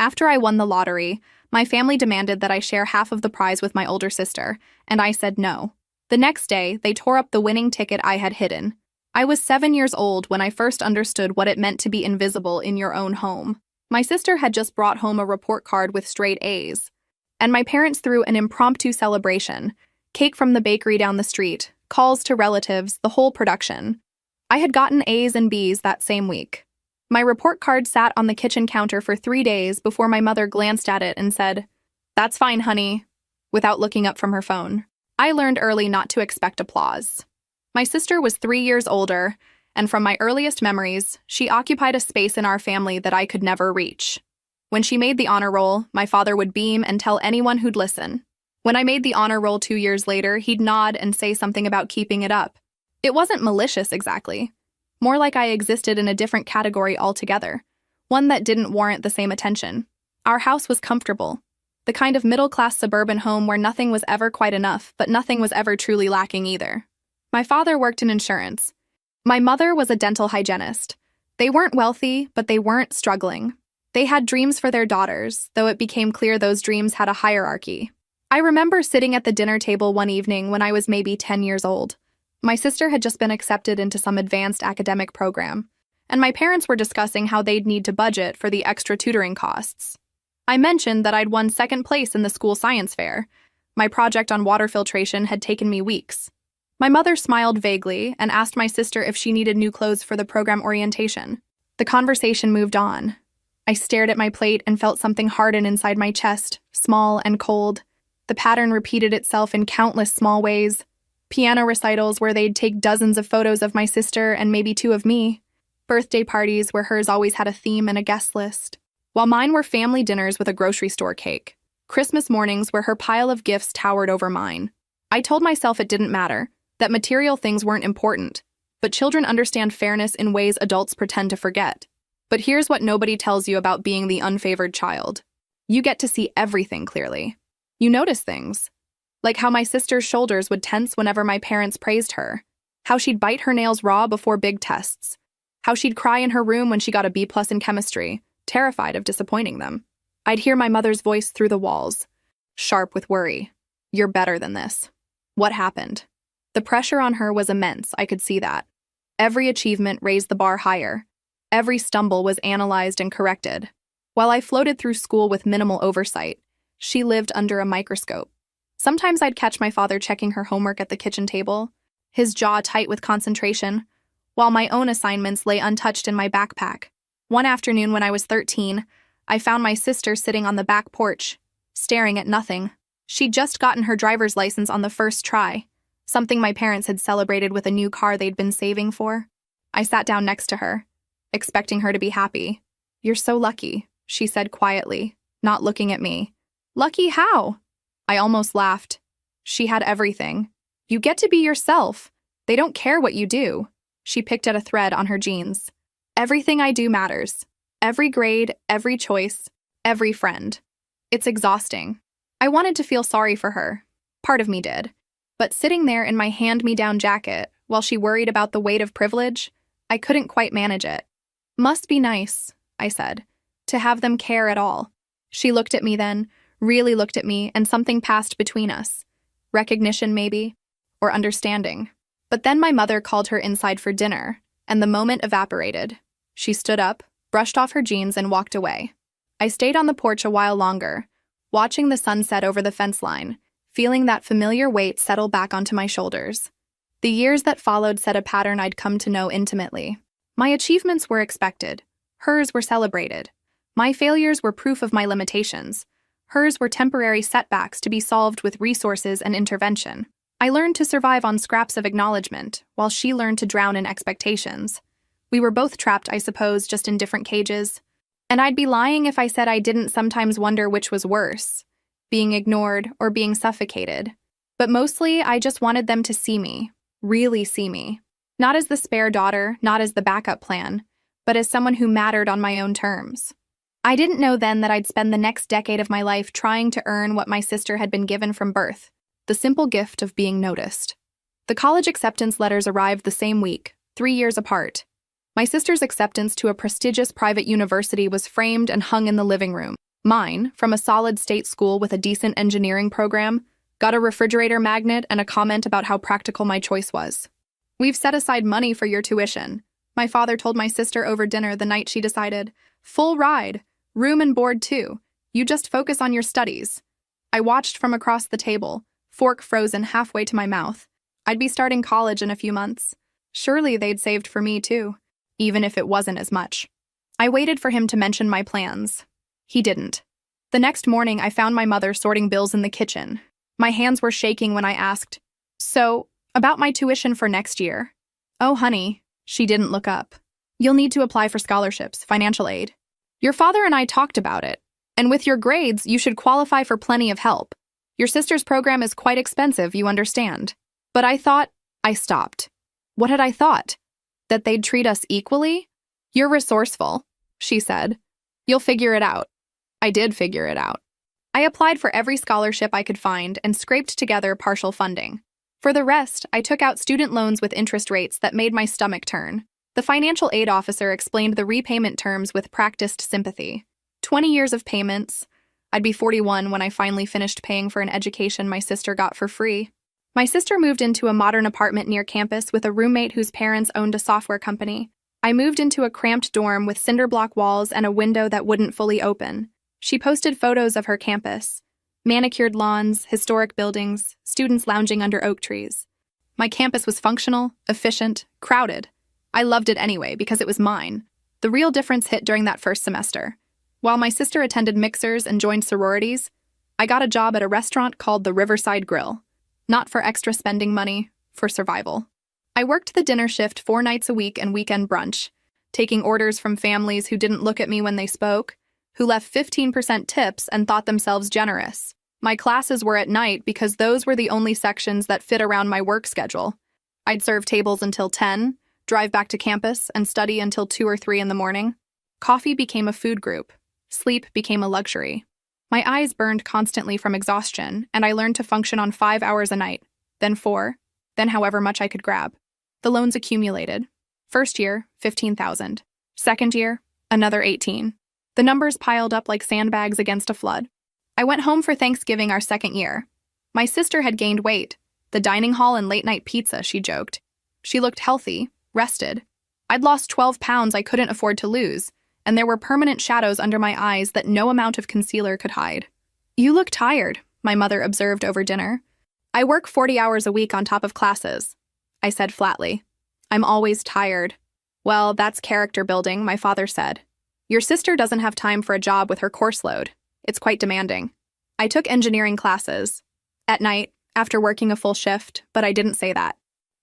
After I won the lottery, my family demanded that I share half of the prize with my older sister, and I said no. The next day, they tore up the winning ticket I had hidden. I was 7 years old when I first understood what it meant to be invisible in your own home. My sister had just brought home a report card with straight A's, and my parents threw an impromptu celebration, cake from the bakery down the street, calls to relatives, the whole production. I had gotten A's and B's that same week. My report card sat on the kitchen counter for 3 days before my mother glanced at it and said, "That's fine, honey," without looking up from her phone. I learned early not to expect applause. My sister was 3 years older, and from my earliest memories, she occupied a space in our family that I could never reach. When she made the honor roll, my father would beam and tell anyone who'd listen. When I made the honor roll 2 years later, he'd nod and say something about keeping it up. It wasn't malicious exactly. More like I existed in a different category altogether, one that didn't warrant the same attention. Our house was comfortable, the kind of middle-class suburban home where nothing was ever quite enough, but nothing was ever truly lacking either. My father worked in insurance. My mother was a dental hygienist. They weren't wealthy, but they weren't struggling. They had dreams for their daughters, though it became clear those dreams had a hierarchy. I remember sitting at the dinner table one evening when I was maybe 10 years old. My sister had just been accepted into some advanced academic program, and my parents were discussing how they'd need to budget for the extra tutoring costs. I mentioned that I'd won second place in the school science fair. My project on water filtration had taken me weeks. My mother smiled vaguely and asked my sister if she needed new clothes for the program orientation. The conversation moved on. I stared at my plate and felt something harden inside my chest, small and cold. The pattern repeated itself in countless small ways. Piano recitals where they'd take dozens of photos of my sister and maybe 2 of me. Birthday parties where hers always had a theme and a guest list, while mine were family dinners with a grocery store cake. Christmas mornings where her pile of gifts towered over mine. I told myself it didn't matter, that material things weren't important, but children understand fairness in ways adults pretend to forget. But here's what nobody tells you about being the unfavored child. You get to see everything clearly. You notice things. Like how my sister's shoulders would tense whenever my parents praised her, how she'd bite her nails raw before big tests, how she'd cry in her room when she got a B+ in chemistry, terrified of disappointing them. I'd hear my mother's voice through the walls, sharp with worry. "You're better than this. What happened?" The pressure on her was immense, I could see that. Every achievement raised the bar higher. Every stumble was analyzed and corrected. While I floated through school with minimal oversight, she lived under a microscope. Sometimes I'd catch my father checking her homework at the kitchen table, his jaw tight with concentration, while my own assignments lay untouched in my backpack. One afternoon when I was 13, I found my sister sitting on the back porch, staring at nothing. She'd just gotten her driver's license on the first try, something my parents had celebrated with a new car they'd been saving for. I sat down next to her, expecting her to be happy. "You're so lucky," she said quietly, not looking at me. "Lucky how?" I almost laughed. She had everything. "You get to be yourself. They don't care what you do." She picked at a thread on her jeans. "Everything I do matters. Every grade, every choice, every friend. It's exhausting." I wanted to feel sorry for her. Part of me did. But sitting there in my hand-me-down jacket, while she worried about the weight of privilege, I couldn't quite manage it. "Must be nice," I said, "to have them care at all." She looked at me then, really looked at me, and something passed between us. Recognition, maybe, or understanding. But then my mother called her inside for dinner, and the moment evaporated. She stood up, brushed off her jeans, and walked away. I stayed on the porch a while longer, watching the sunset over the fence line, feeling that familiar weight settle back onto my shoulders. The years that followed set a pattern I'd come to know intimately. My achievements were expected. Hers were celebrated. My failures were proof of my limitations. Hers were temporary setbacks to be solved with resources and intervention. I learned to survive on scraps of acknowledgement, while she learned to drown in expectations. We were both trapped, I suppose, just in different cages. And I'd be lying if I said I didn't sometimes wonder which was worse, being ignored or being suffocated. But mostly, I just wanted them to see me, really see me. Not as the spare daughter, not as the backup plan, but as someone who mattered on my own terms. I didn't know then that I'd spend the next decade of my life trying to earn what my sister had been given from birth, the simple gift of being noticed. The college acceptance letters arrived the same week, 3 years apart. My sister's acceptance to a prestigious private university was framed and hung in the living room. Mine, from a solid state school with a decent engineering program, got a refrigerator magnet and a comment about how practical my choice was. "We've set aside money for your tuition," my father told my sister over dinner the night she decided. "Full ride, room and board too. You just focus on your studies." I watched from across the table, fork frozen halfway to my mouth. I'd be starting college in a few months. Surely they'd saved for me too, even if it wasn't as much. I waited for him to mention my plans. He didn't. The next morning, I found my mother sorting bills in the kitchen. My hands were shaking when I asked, "So, about my tuition for next year?" "Oh, honey," she didn't look up. "You'll need to apply for scholarships, financial aid. Your father and I talked about it, and with your grades, you should qualify for plenty of help. Your sister's program is quite expensive, you understand." But I thought, I stopped. What had I thought? That they'd treat us equally? "You're resourceful," she said. "You'll figure it out." I did figure it out. I applied for every scholarship I could find and scraped together partial funding. For the rest, I took out student loans with interest rates that made my stomach turn. The financial aid officer explained the repayment terms with practiced sympathy. 20 years of payments. I'd be 41 when I finally finished paying for an education my sister got for free. My sister moved into a modern apartment near campus with a roommate whose parents owned a software company. I moved into a cramped dorm with cinder block walls and a window that wouldn't fully open. She posted photos of her campus. Manicured lawns, historic buildings, students lounging under oak trees. My campus was functional, efficient, crowded. I loved it anyway because it was mine. The real difference hit during that first semester. While my sister attended mixers and joined sororities, I got a job at a restaurant called the Riverside Grill. Not for extra spending money, for survival. I worked the dinner shift 4 nights a week and weekend brunch, taking orders from families who didn't look at me when they spoke, who left 15% tips and thought themselves generous. My classes were at night because those were the only sections that fit around my work schedule. I'd serve tables until 10, drive back to campus, and study until 2 or 3 in the morning. Coffee became a food group. Sleep became a luxury. My eyes burned constantly from exhaustion, and I learned to function on 5 hours a night, then 4, then however much I could grab. The loans accumulated. First year, 15,000. Second year, another 18. The numbers piled up like sandbags against a flood. I went home for Thanksgiving our second year. My sister had gained weight. The dining hall and late-night pizza, she joked. She looked healthy, rested. I'd lost 12 pounds I couldn't afford to lose, and there were permanent shadows under my eyes that no amount of concealer could hide. "You look tired," my mother observed over dinner. "I work 40 hours a week on top of classes," I said flatly. "I'm always tired." "Well, that's character building," my father said. "Your sister doesn't have time for a job with her course load. It's quite demanding." I took engineering classes. At night, after working a full shift, but I didn't say that.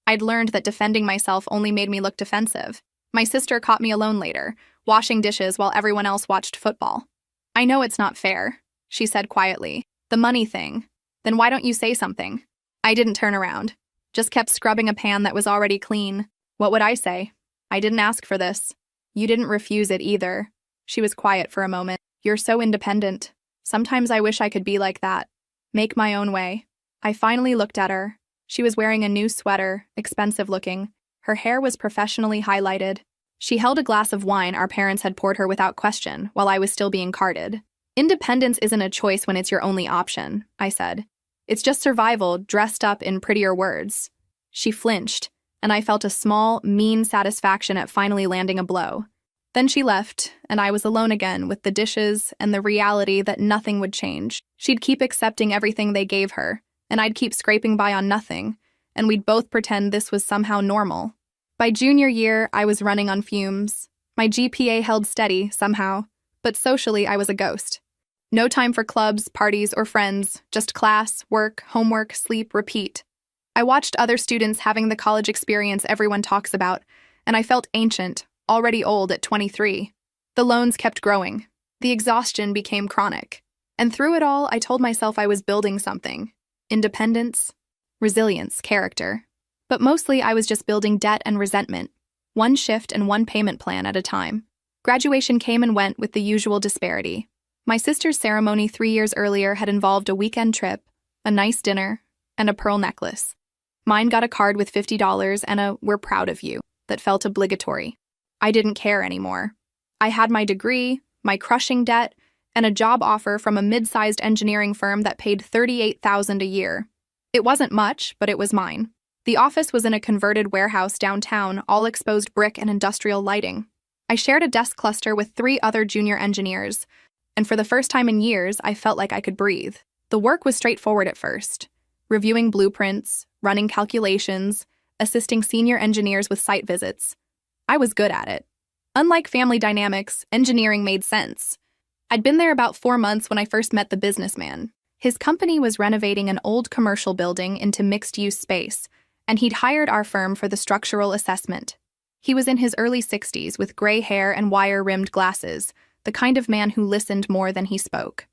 I'd learned that defending myself only made me look defensive. My sister caught me alone later, washing dishes while everyone else watched football. "I know it's not fair," she said quietly. "The money thing. Then why don't you say something?" I didn't turn around. Just kept scrubbing a pan that was already clean. What would I say? "I didn't ask for this." "You didn't refuse it either." She was quiet for a moment. "You're so independent. Sometimes I wish I could be like that. Make my own way." I finally looked at her. She was wearing a new sweater, expensive looking. Her hair was professionally highlighted. She held a glass of wine our parents had poured her without question, while I was still being carded. "Independence isn't a choice when it's your only option," I said. "It's just survival dressed up in prettier words." She flinched, and I felt a small, mean satisfaction at finally landing a blow. Then she left, and I was alone again with the dishes and the reality that nothing would change. She'd keep accepting everything they gave her, and I'd keep scraping by on nothing, and we'd both pretend this was somehow normal. By junior year, I was running on fumes. My GPA held steady, somehow, but socially I was a ghost. No time for clubs, parties, or friends, just class, work, homework, sleep, repeat. I watched other students having the college experience everyone talks about, and I felt ancient, already old at 23. The loans kept growing. The exhaustion became chronic. And through it all, I told myself I was building something. Independence, resilience, character. But mostly I was just building debt and resentment, one shift and one payment plan at a time. Graduation came and went with the usual disparity. My sister's ceremony 3 years earlier had involved a weekend trip, a nice dinner, and a pearl necklace. Mine got a card with $50 and a "we're proud of you" that felt obligatory. I didn't care anymore. I had my degree, my crushing debt, and a job offer from a mid-sized engineering firm that paid $38,000 a year. It wasn't much, but it was mine. The office was in a converted warehouse downtown, all exposed brick and industrial lighting. I shared a desk cluster with 3 other junior engineers, and for the first time in years, I felt like I could breathe. The work was straightforward at first. Reviewing blueprints, running calculations, assisting senior engineers with site visits. I was good at it. Unlike family dynamics, engineering made sense. I'd been there about 4 months when I first met the businessman. His company was renovating an old commercial building into mixed-use space, and he'd hired our firm for the structural assessment. He was in his early 60s with gray hair and wire-rimmed glasses, the kind of man who listened more than he spoke.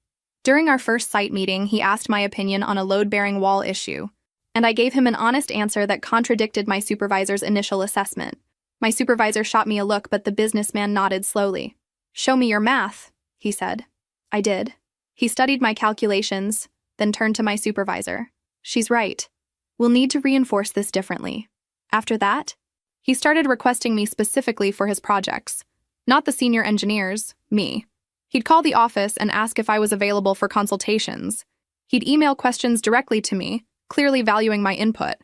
During our first site meeting, he asked my opinion on a load-bearing wall issue, and I gave him an honest answer that contradicted my supervisor's initial assessment. My supervisor shot me a look, but the businessman nodded slowly. "Show me your math," he said. I did. He studied my calculations, then turned to my supervisor. "She's right. We'll need to reinforce this differently." After that, he started requesting me specifically for his projects. Not the senior engineers, me. He'd call the office and ask if I was available for consultations. He'd email questions directly to me, clearly valuing my input.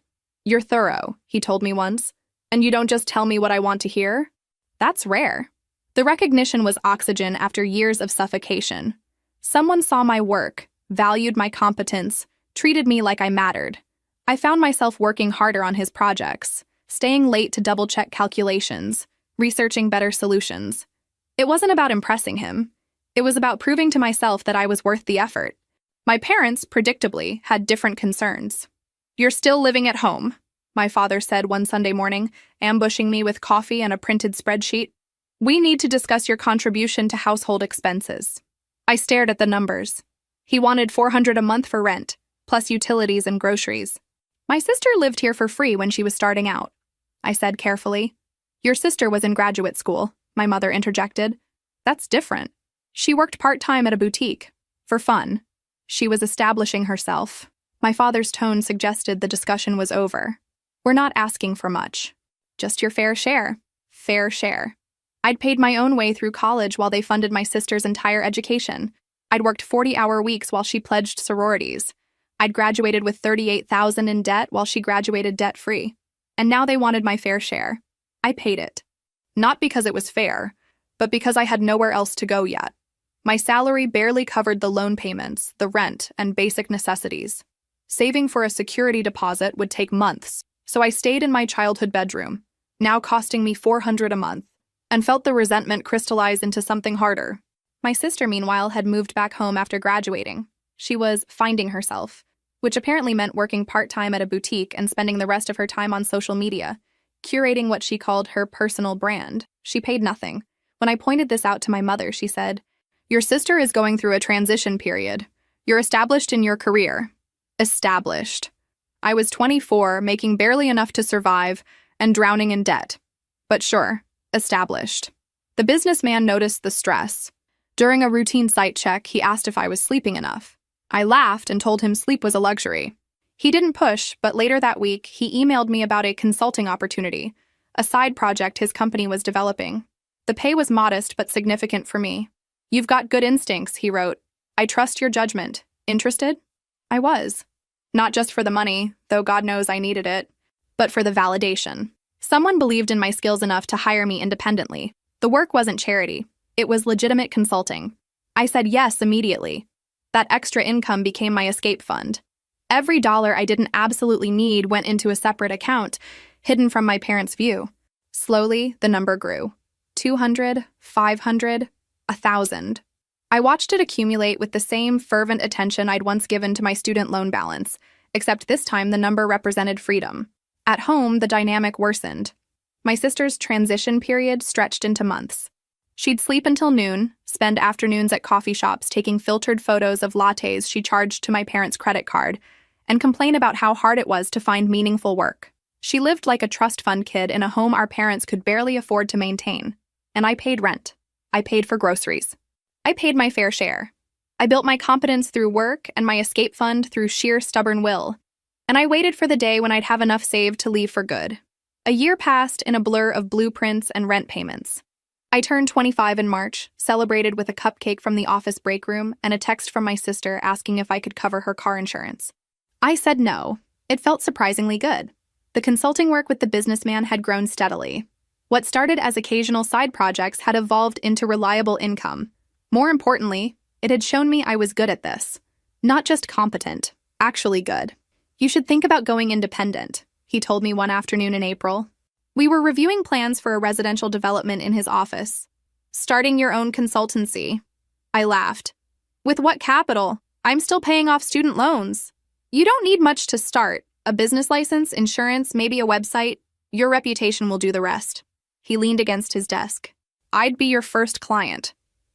"You're thorough," he told me once, "and you don't just tell me what I want to hear?" That's rare. The recognition was oxygen after years of suffocation. Someone saw my work, valued my competence, treated me like I mattered. I found myself working harder on his projects, staying late to double-check calculations, researching better solutions. It wasn't about impressing him. It was about proving to myself that I was worth the effort. My parents, predictably, had different concerns. "You're still living at home," my father said one Sunday morning, ambushing me with coffee and a printed spreadsheet. "We need to discuss your contribution to household expenses." I stared at the numbers. He wanted $400 a month for rent, plus utilities and groceries. "My sister lived here for free when she was starting out," I said carefully. "Your sister was in graduate school," my mother interjected. "That's different. She worked part-time at a boutique. For fun. She was establishing herself." My father's tone suggested the discussion was over. "We're not asking for much. Just your fair share." Fair share. I'd paid my own way through college while they funded my sister's entire education. I'd worked 40-hour weeks while she pledged sororities. I'd graduated with $38,000 in debt while she graduated debt-free. And now they wanted my fair share. I paid it. Not because it was fair, but because I had nowhere else to go yet. My salary barely covered the loan payments, the rent, and basic necessities. Saving for a security deposit would take months, so I stayed in my childhood bedroom, now costing me $400 a month, and felt the resentment crystallize into something harder. My sister, meanwhile, had moved back home after graduating. She was finding herself, which apparently meant working part-time at a boutique and spending the rest of her time on social media, curating what she called her personal brand. She paid nothing. When I pointed this out to my mother, she said, "Your sister is going through a transition period. You're established in your career." Established. I was 24, making barely enough to survive, and drowning in debt. But sure, established. The businessman noticed the stress. During a routine site check, he asked if I was sleeping enough. I laughed and told him sleep was a luxury. He didn't push, but later that week, he emailed me about a consulting opportunity, a side project his company was developing. The pay was modest but significant for me. "You've got good instincts," he wrote. "I trust your judgment. Interested?" I was. Not just for the money, though God knows I needed it, but for the validation. Someone believed in my skills enough to hire me independently. The work wasn't charity. It was legitimate consulting. I said yes immediately. That extra income became my escape fund. Every dollar I didn't absolutely need went into a separate account, hidden from my parents' view. Slowly, the number grew. 200, 500, 1,000. I watched it accumulate with the same fervent attention I'd once given to my student loan balance, except this time the number represented freedom. At home, the dynamic worsened. My sister's transition period stretched into months. She'd sleep until noon, spend afternoons at coffee shops taking filtered photos of lattes she charged to my parents' credit card, and complain about how hard it was to find meaningful work. She lived like a trust fund kid in a home our parents could barely afford to maintain. And I paid rent. I paid for groceries. I paid my fair share. I built my competence through work and my escape fund through sheer stubborn will. And I waited for the day when I'd have enough saved to leave for good. A year passed in a blur of blueprints and rent payments. I turned 25 in March, celebrated with a cupcake from the office break room and a text from my sister asking if I could cover her car insurance. I said no. It felt surprisingly good. The consulting work with the businessman had grown steadily. What started as occasional side projects had evolved into reliable income. More importantly, it had shown me I was good at this. Not just competent, actually good. You should think about going independent, he told me one afternoon in April. We were reviewing plans for a residential development in his office. Starting your own consultancy. I laughed. With what capital? I'm still paying off student loans. You don't need much to start. A business license, insurance, maybe a website. Your reputation will do the rest. He leaned against his desk. I'd be your first client.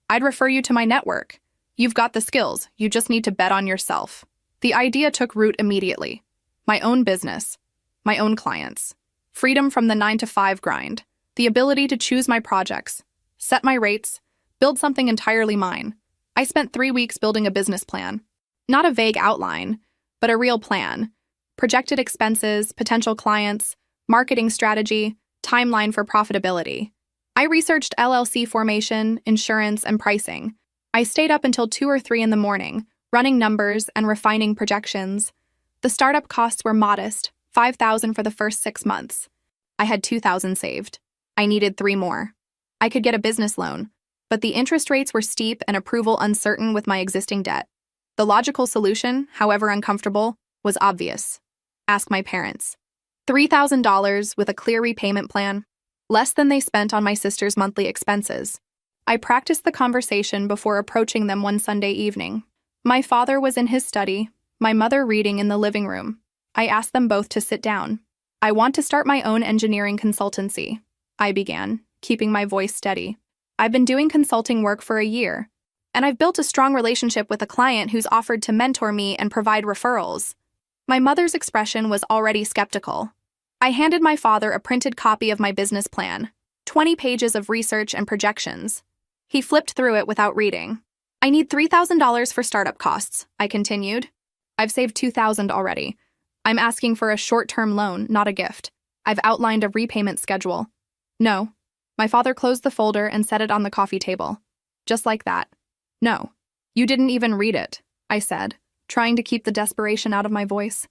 I'd refer you to my network. You've got the skills. You just need to bet on yourself. The idea took root immediately. My own business. My own clients. Freedom from the 9-to-5 grind. The ability to choose my projects. Set my rates. Build something entirely mine. I spent 3 weeks building a business plan. Not a vague outline, but a real plan. Projected expenses, potential clients, marketing strategy, timeline for profitability. I researched LLC formation, insurance, and pricing. I stayed up until 2 or 3 in the morning, running numbers and refining projections. The startup costs were modest, $5,000 for the first 6 months. I had $2,000 saved. I needed 3 more. I could get a business loan, but the interest rates were steep and approval uncertain with my existing debt. The logical solution, however uncomfortable, was obvious. Ask my parents. $3,000 with a clear repayment plan, less than they spent on my sister's monthly expenses. I practiced the conversation before approaching them one Sunday evening. My father was in his study, my mother reading in the living room. I asked them both to sit down. I want to start my own engineering consultancy, I began, keeping my voice steady. I've been doing consulting work for a year, and I've built a strong relationship with a client who's offered to mentor me and provide referrals. My mother's expression was already skeptical. I handed my father a printed copy of my business plan, 20 pages of research and projections. He flipped through it without reading. I need $3,000 for startup costs, I continued. I've saved $2,000 already. I'm asking for a short-term loan, not a gift. I've outlined a repayment schedule. No. My father closed the folder and set it on the coffee table. Just like that. No. You didn't even read it, I said, trying to keep the desperation out of my voice.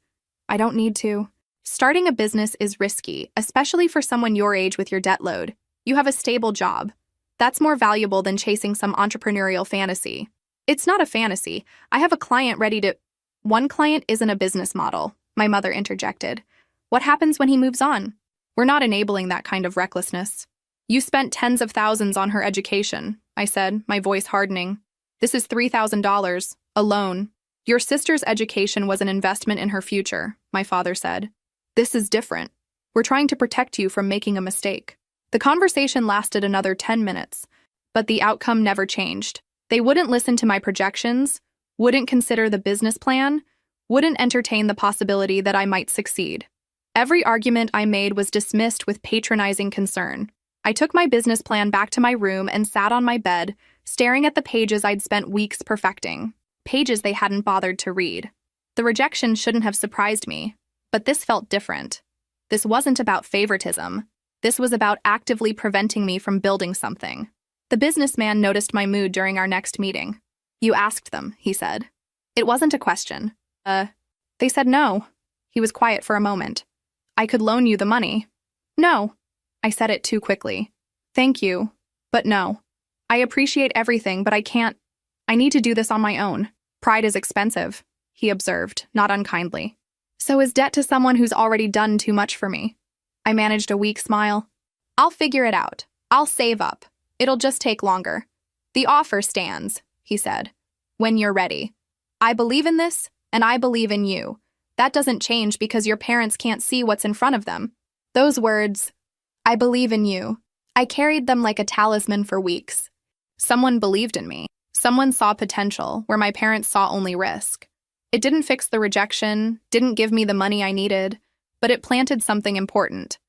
I don't need to. Starting a business is risky, especially for someone your age with your debt load. You have a stable job. That's more valuable than chasing some entrepreneurial fantasy. It's not a fantasy. I have a client ready to... One client isn't a business model, my mother interjected. What happens when he moves on? We're not enabling that kind of recklessness. You spent tens of thousands on her education, I said, my voice hardening. This is $3,000, a loan. Your sister's education was an investment in her future, my father said. This is different. We're trying to protect you from making a mistake. The conversation lasted another 10 minutes, but the outcome never changed. They wouldn't listen to my projections, wouldn't consider the business plan, wouldn't entertain the possibility that I might succeed. Every argument I made was dismissed with patronizing concern. I took my business plan back to my room and sat on my bed, staring at the pages I'd spent weeks perfecting. Pages they hadn't bothered to read. The rejection shouldn't have surprised me, but this felt different. This wasn't about favoritism. This was about actively preventing me from building something. The businessman noticed my mood during our next meeting. You asked them, he said. It wasn't a question. They said no. He was quiet for a moment. I could loan you the money. No. I said it too quickly. Thank you, but no. I appreciate everything, but I can't. I need to do this on my own. Pride is expensive, he observed, not unkindly. So is debt to someone who's already done too much for me. I managed a weak smile. I'll figure it out. I'll save up. It'll just take longer. The offer stands, he said. When you're ready. I believe in this, and I believe in you. That doesn't change because your parents can't see what's in front of them. Those words, I believe in you. I carried them like a talisman for weeks. Someone believed in me. Someone saw potential where my parents saw only risk. It didn't fix the rejection, didn't give me the money I needed, but it planted something important.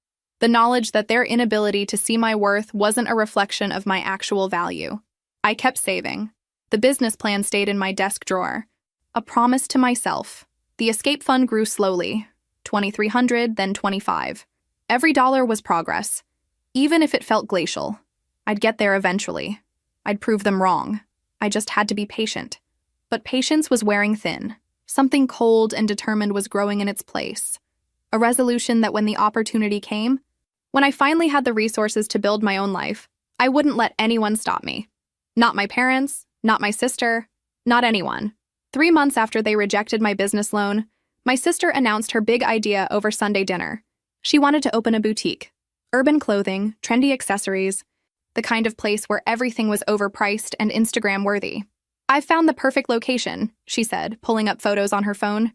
The knowledge that their inability to see my worth wasn't a reflection of my actual value. I kept saving. The business plan stayed in my desk drawer. A promise to myself. The escape fund grew slowly. $2,300, then $25. Every dollar was progress, even if it felt glacial. I'd get there eventually. I'd prove them wrong. I just had to be patient. But patience was wearing thin. Something cold and determined was growing in its place. A resolution that when the opportunity came, when I finally had the resources to build my own life, I wouldn't let anyone stop me. Not my parents, not my sister, not anyone. 3 months after they rejected my business loan, my sister announced her big idea over Sunday dinner. She wanted to open a boutique. Urban clothing, trendy accessories, the kind of place where everything was overpriced and Instagram-worthy. "I've found the perfect location," she said, pulling up photos on her phone.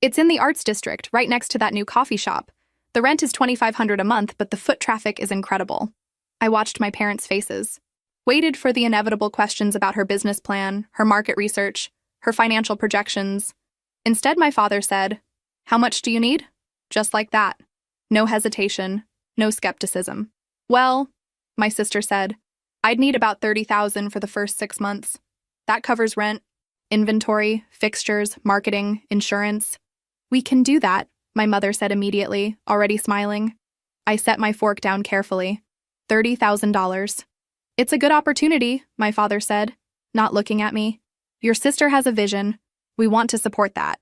"It's in the Arts District, right next to that new coffee shop. The rent is $2,500 a month, but the foot traffic is incredible." I watched my parents' faces, waited for the inevitable questions about her business plan, her market research, her financial projections. Instead, my father said, "How much do you need?" Just like that. No hesitation, no skepticism. "Well," my sister said, "I'd need about $30,000 for the first 6 months. That covers rent, inventory, fixtures, marketing, insurance." "We can do that," my mother said immediately, already smiling. I set my fork down carefully. $30,000. "It's a good opportunity," my father said, not looking at me. "Your sister has a vision. We want to support that."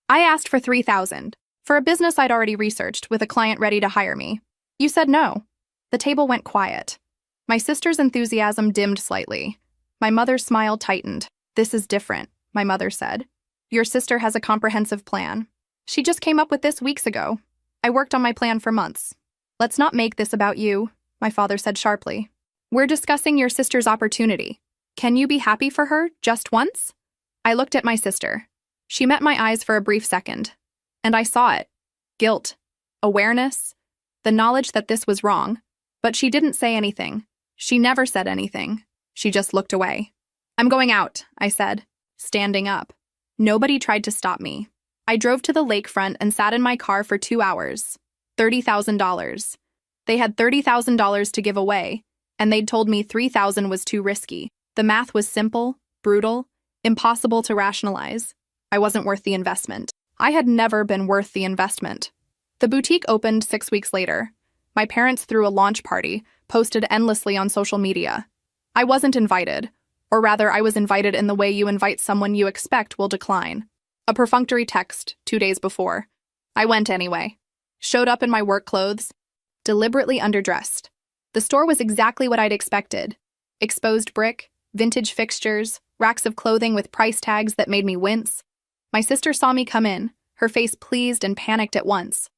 I asked for $3,000, for a business I'd already researched with a client ready to hire me. "You said no." The table went quiet. My sister's enthusiasm dimmed slightly. My mother's smile tightened. "This is different," my mother said. "Your sister has a comprehensive plan. She just came up with this weeks ago. I worked on my plan for months." "Let's not make this about you," my father said sharply. "We're discussing your sister's opportunity. Can you be happy for her just once?" I looked at my sister. She met my eyes for a brief second, and I saw it. Guilt, awareness, the knowledge that this was wrong. But she didn't say anything. She never said anything. She just looked away. "I'm going out," I said, standing up. Nobody tried to stop me. I drove to the lakefront and sat in my car for 2 hours. $30,000. They had $30,000 to give away, and they'd told me $3,000 was too risky. The math was simple, brutal, impossible to rationalize. I wasn't worth the investment. I had never been worth the investment. The boutique opened 6 weeks later. My parents threw a launch party, posted endlessly on social media. I wasn't invited, or rather, I was invited in the way you invite someone you expect will decline. A perfunctory text 2 days before. I went anyway. Showed up in my work clothes, deliberately underdressed. The store was exactly what I'd expected. Exposed brick, vintage fixtures, racks of clothing with price tags that made me wince. My sister saw me come in, her face pleased and panicked at once.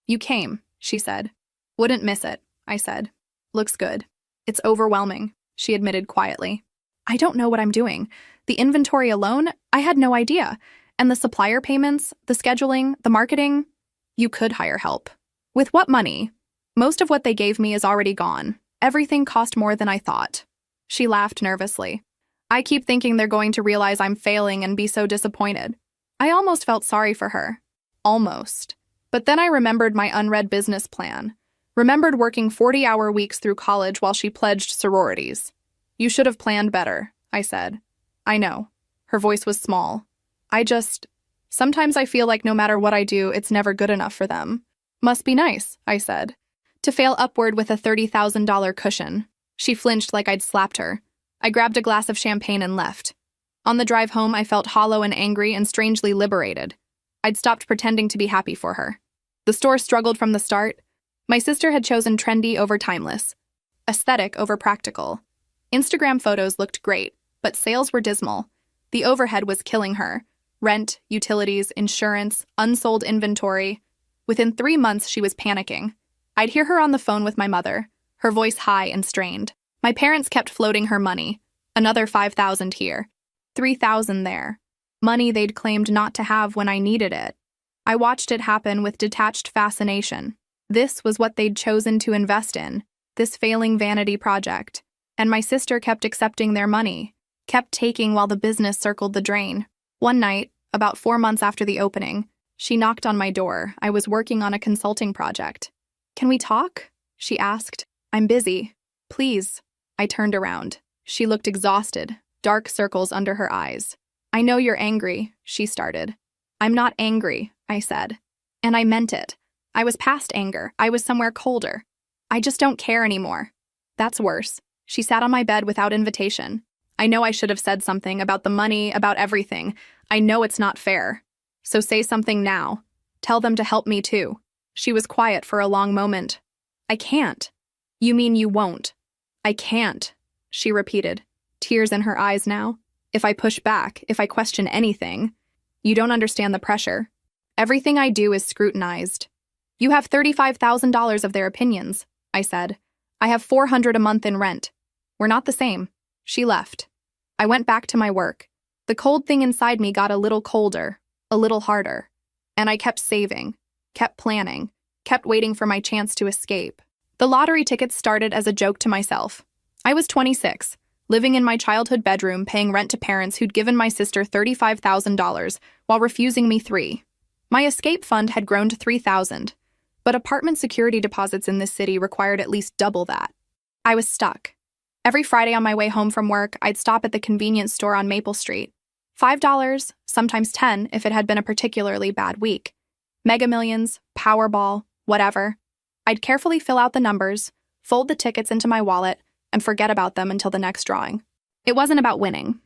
"You came," she said. "Wouldn't miss it," I said. "Looks good." "It's overwhelming," she admitted quietly. "I don't know what I'm doing. The inventory alone, I had no idea. And the supplier payments, the scheduling, the marketing." "You could hire help." "With what money?" "Most of what they gave me is already gone. Everything cost more than I thought." She laughed nervously. "I keep thinking they're going to realize I'm failing and be so disappointed." I almost felt sorry for her. Almost. But then I remembered my unread business plan. Remembered working 40-hour weeks through college while she pledged sororities. "You should have planned better," I said. "I know." Her voice was small. Sometimes I feel like no matter what I do, it's never good enough for them." "Must be nice," I said, "to fail upward with a $30,000 cushion." She flinched like I'd slapped her. I grabbed a glass of champagne and left. On the drive home, I felt hollow and angry and strangely liberated. I'd stopped pretending to be happy for her. The store struggled from the start. My sister had chosen trendy over timeless, aesthetic over practical. Instagram photos looked great, but sales were dismal. The overhead was killing her. Rent, utilities, insurance, unsold inventory. Within 3 months, she was panicking. I'd hear her on the phone with my mother, her voice high and strained. My parents kept floating her money. Another $5,000 here, $3,000 there. Money they'd claimed not to have when I needed it. I watched it happen with detached fascination. This was what they'd chosen to invest in, this failing vanity project. And my sister kept accepting their money, kept taking while the business circled the drain. One night, about 4 months after the opening, she knocked on my door. I was working on a consulting project. "Can we talk?" she asked. "I'm busy. Please." I turned around. She looked exhausted, dark circles under her eyes. "I know you're angry," she started. "I'm not angry," I said. And I meant it. I was past anger. I was somewhere colder. "I just don't care anymore." "That's worse." She sat on my bed without invitation. I know I should have said something about the money, about everything. I know it's not fair. So say something now. Tell them to help me too. She was quiet for a long moment. I can't. You mean you won't? I can't, she repeated, tears in her eyes now. If I push back, if I question anything, you don't understand the pressure. Everything I do is scrutinized. You have $35,000 of their opinions, I said. I have $400 a month in rent. We're not the same. She left. I went back to my work. The cold thing inside me got a little colder, a little harder. And I kept saving, kept planning, kept waiting for my chance to escape. The lottery tickets started as a joke to myself. I was 26, living in my childhood bedroom, paying rent to parents who'd given my sister $35,000 while refusing me $3,000. My escape fund had grown to $3,000, but apartment security deposits in this city required at least double that. I was stuck. Every Friday on my way home from work, I'd stop at the convenience store on Maple Street. $5, sometimes $10 if it had been a particularly bad week. Mega Millions, Powerball, whatever. I'd carefully fill out the numbers, fold the tickets into my wallet, and forget about them until the next drawing. It wasn't about winning.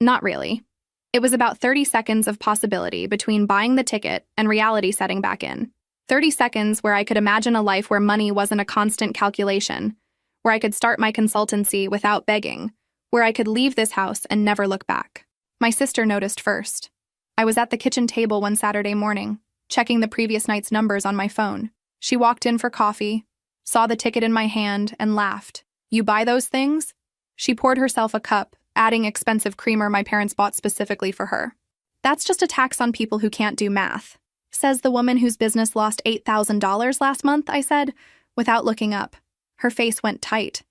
Not really. It was about 30 seconds of possibility between buying the ticket and reality setting back in. 30 seconds where I could imagine a life where money wasn't a constant calculation, where I could start my consultancy without begging, where I could leave this house and never look back. My sister noticed first. I was at the kitchen table one Saturday morning, checking the previous night's numbers on my phone. She walked in for coffee, saw the ticket in my hand, and laughed. You buy those things? She poured herself a cup, adding expensive creamer my parents bought specifically for her. That's just a tax on people who can't do math. Says the woman whose business lost $8,000 last month, I said, without looking up. Her face went tight.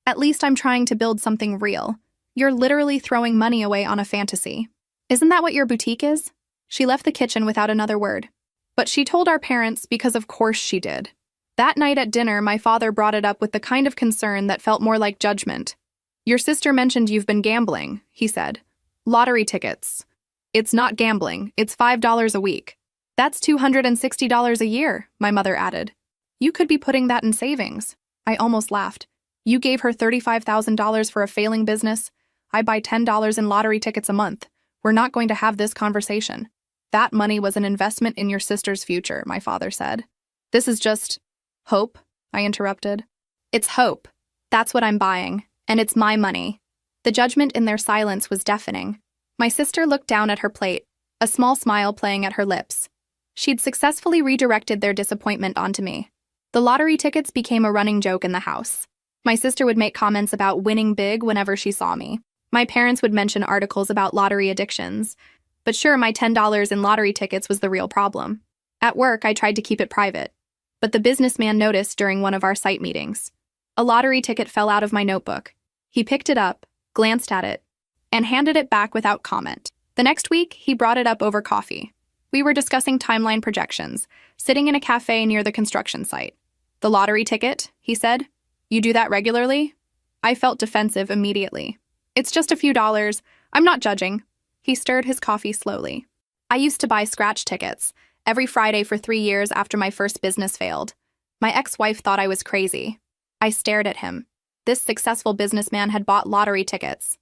At least I'm trying to build something real. You're literally throwing money away on a fantasy. Isn't that what your boutique is? She left the kitchen without another word. But she told our parents because of course she did. That night at dinner, my father brought it up with the kind of concern that felt more like judgment. Your sister mentioned you've been gambling, he said. Lottery tickets. It's not gambling, it's $5 a week. That's $260 a year, my mother added. You could be putting that in savings. I almost laughed. You gave her $35,000 for a failing business. I buy $10 in lottery tickets a month. We're not going to have this conversation. That money was an investment in your sister's future, my father said. This is just hope, I interrupted. It's hope. That's what I'm buying, and it's my money. The judgment in their silence was deafening. My sister looked down at her plate, a small smile playing at her lips. She'd successfully redirected their disappointment onto me. The lottery tickets became a running joke in the house. My sister would make comments about winning big whenever she saw me. My parents would mention articles about lottery addictions. But sure, my $10 in lottery tickets was the real problem. At work, I tried to keep it private. But the businessman noticed during one of our site meetings. A lottery ticket fell out of my notebook. He picked it up, glanced at it, and handed it back without comment. The next week, he brought it up over coffee. We were discussing timeline projections, sitting in a cafe near the construction site. The lottery ticket, he said. You do that regularly? I felt defensive immediately. It's just a few dollars. I'm not judging. He stirred his coffee slowly. I used to buy scratch tickets every Friday for 3 years after my first business failed. My ex-wife thought I was crazy. I stared at him. This successful businessman had bought lottery tickets.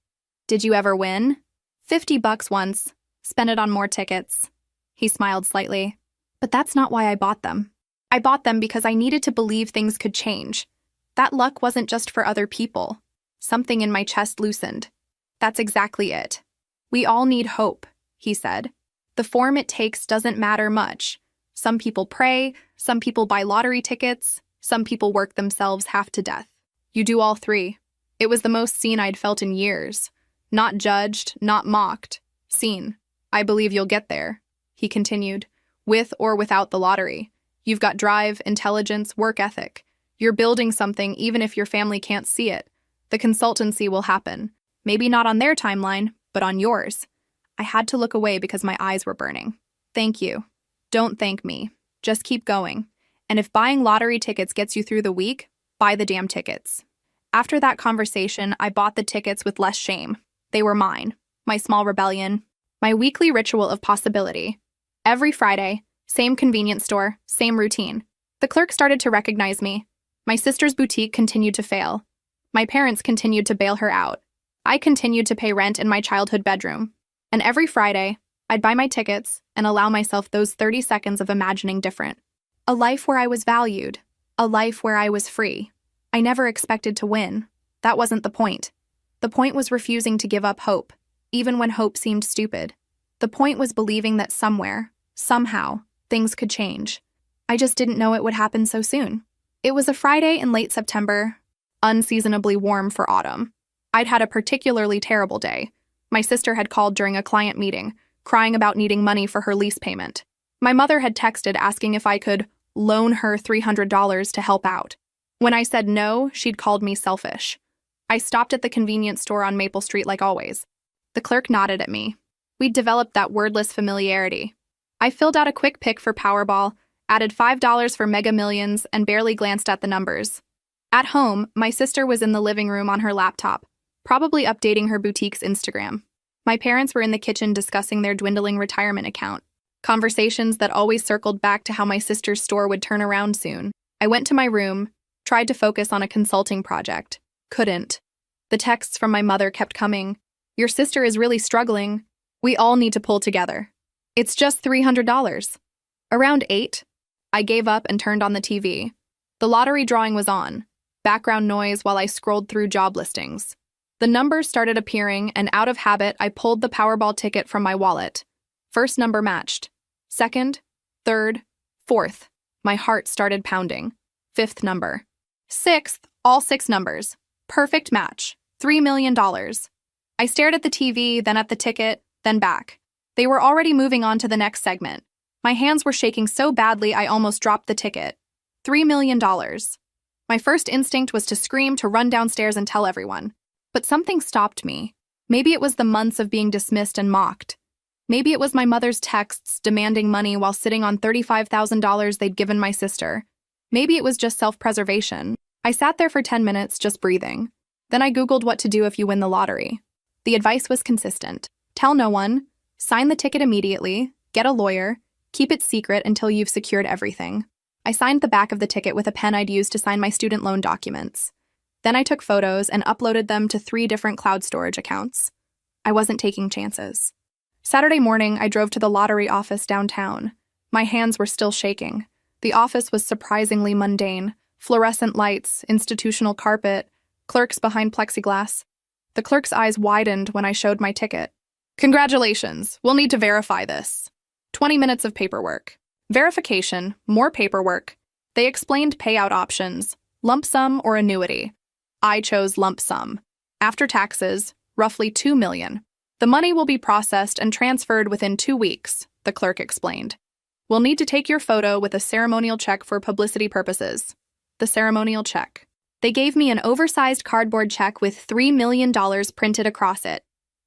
Did you ever win? $50 once. Spent it on more tickets. He smiled slightly. But that's not why I bought them. I bought them because I needed to believe things could change. That luck wasn't just for other people. Something in my chest loosened. That's exactly it. We all need hope, he said. The form it takes doesn't matter much. Some people pray, some people buy lottery tickets, some people work themselves half to death. You do all three. It was the most seen I'd felt in years. Not judged, not mocked. Seen. I believe you'll get there, he continued, with or without the lottery. You've got drive, intelligence, work ethic. You're building something even if your family can't see it. The consultancy will happen. Maybe not on their timeline, but on yours. I had to look away because my eyes were burning. Thank you. Don't thank me. Just keep going. And if buying lottery tickets gets you through the week, buy the damn tickets. After that conversation, I bought the tickets with less shame. They were mine. My small rebellion. My weekly ritual of possibility. Every Friday, same convenience store, same routine. The clerk started to recognize me. My sister's boutique continued to fail. My parents continued to bail her out. I continued to pay rent in my childhood bedroom. And every Friday, I'd buy my tickets and allow myself those 30 seconds of imagining different. A life where I was valued. A life where I was free. I never expected to win. That wasn't the point. The point was refusing to give up hope, even when hope seemed stupid. The point was believing that somewhere, somehow, things could change. I just didn't know it would happen so soon. It was a Friday in late September, unseasonably warm for autumn. I'd had a particularly terrible day. My sister had called during a client meeting, crying about needing money for her lease payment. My mother had texted asking if I could loan her $300 to help out. When I said no, she'd called me selfish. I stopped at the convenience store on Maple Street like always. The clerk nodded at me. We'd developed that wordless familiarity. I filled out a quick pick for Powerball, added $5 for Mega Millions, and barely glanced at the numbers. At home, my sister was in the living room on her laptop, probably updating her boutique's Instagram. My parents were in the kitchen discussing their dwindling retirement account. Conversations that always circled back to how my sister's store would turn around soon. I went to my room, tried to focus on a consulting project. Couldn't. The texts from my mother kept coming. Your sister is really struggling. We all need to pull together. It's just $300. Around 8, I gave up and turned on the TV. The lottery drawing was on. Background noise while I scrolled through job listings. The numbers started appearing, and out of habit, I pulled the Powerball ticket from my wallet. First number matched. Second, third, fourth. My heart started pounding. Fifth number. Sixth, all 6 numbers. Perfect match. $3 million. I stared at the TV, then at the ticket, then back. They were already moving on to the next segment. My hands were shaking so badly I almost dropped the ticket. $3 million. My first instinct was to scream, to run downstairs and tell everyone. But something stopped me. Maybe it was the months of being dismissed and mocked. Maybe it was my mother's texts demanding money while sitting on $35,000 they'd given my sister. Maybe it was just self-preservation. I sat there for 10 minutes just breathing. Then I Googled what to do if you win the lottery. The advice was consistent. Tell no one, sign the ticket immediately, get a lawyer, keep it secret until you've secured everything. I signed the back of the ticket with a pen I'd used to sign my student loan documents. Then I took photos and uploaded them to 3 different cloud storage accounts. I wasn't taking chances. Saturday morning, I drove to the lottery office downtown. My hands were still shaking. The office was surprisingly mundane. Fluorescent lights, institutional carpet, clerks behind plexiglass. The clerk's eyes widened when I showed my ticket. Congratulations, we'll need to verify this. 20 minutes of paperwork. Verification, more paperwork. They explained payout options, lump sum or annuity. I chose lump sum. After taxes, roughly $2 million. The money will be processed and transferred within 2 weeks, the clerk explained. We'll need to take your photo with a ceremonial check for publicity purposes. The ceremonial check. They gave me an oversized cardboard check with $3 million printed across it.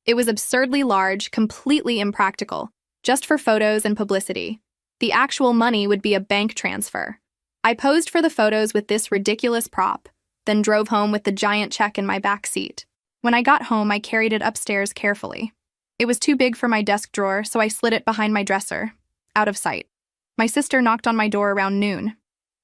It was absurdly large, completely impractical, just for photos and publicity. The actual money would be a bank transfer. I posed for the photos with this ridiculous prop, then drove home with the giant check in my back seat. When I got home, I carried it upstairs carefully. It was too big for my desk drawer, so I slid it behind my dresser, out of sight. My sister knocked on my door around noon.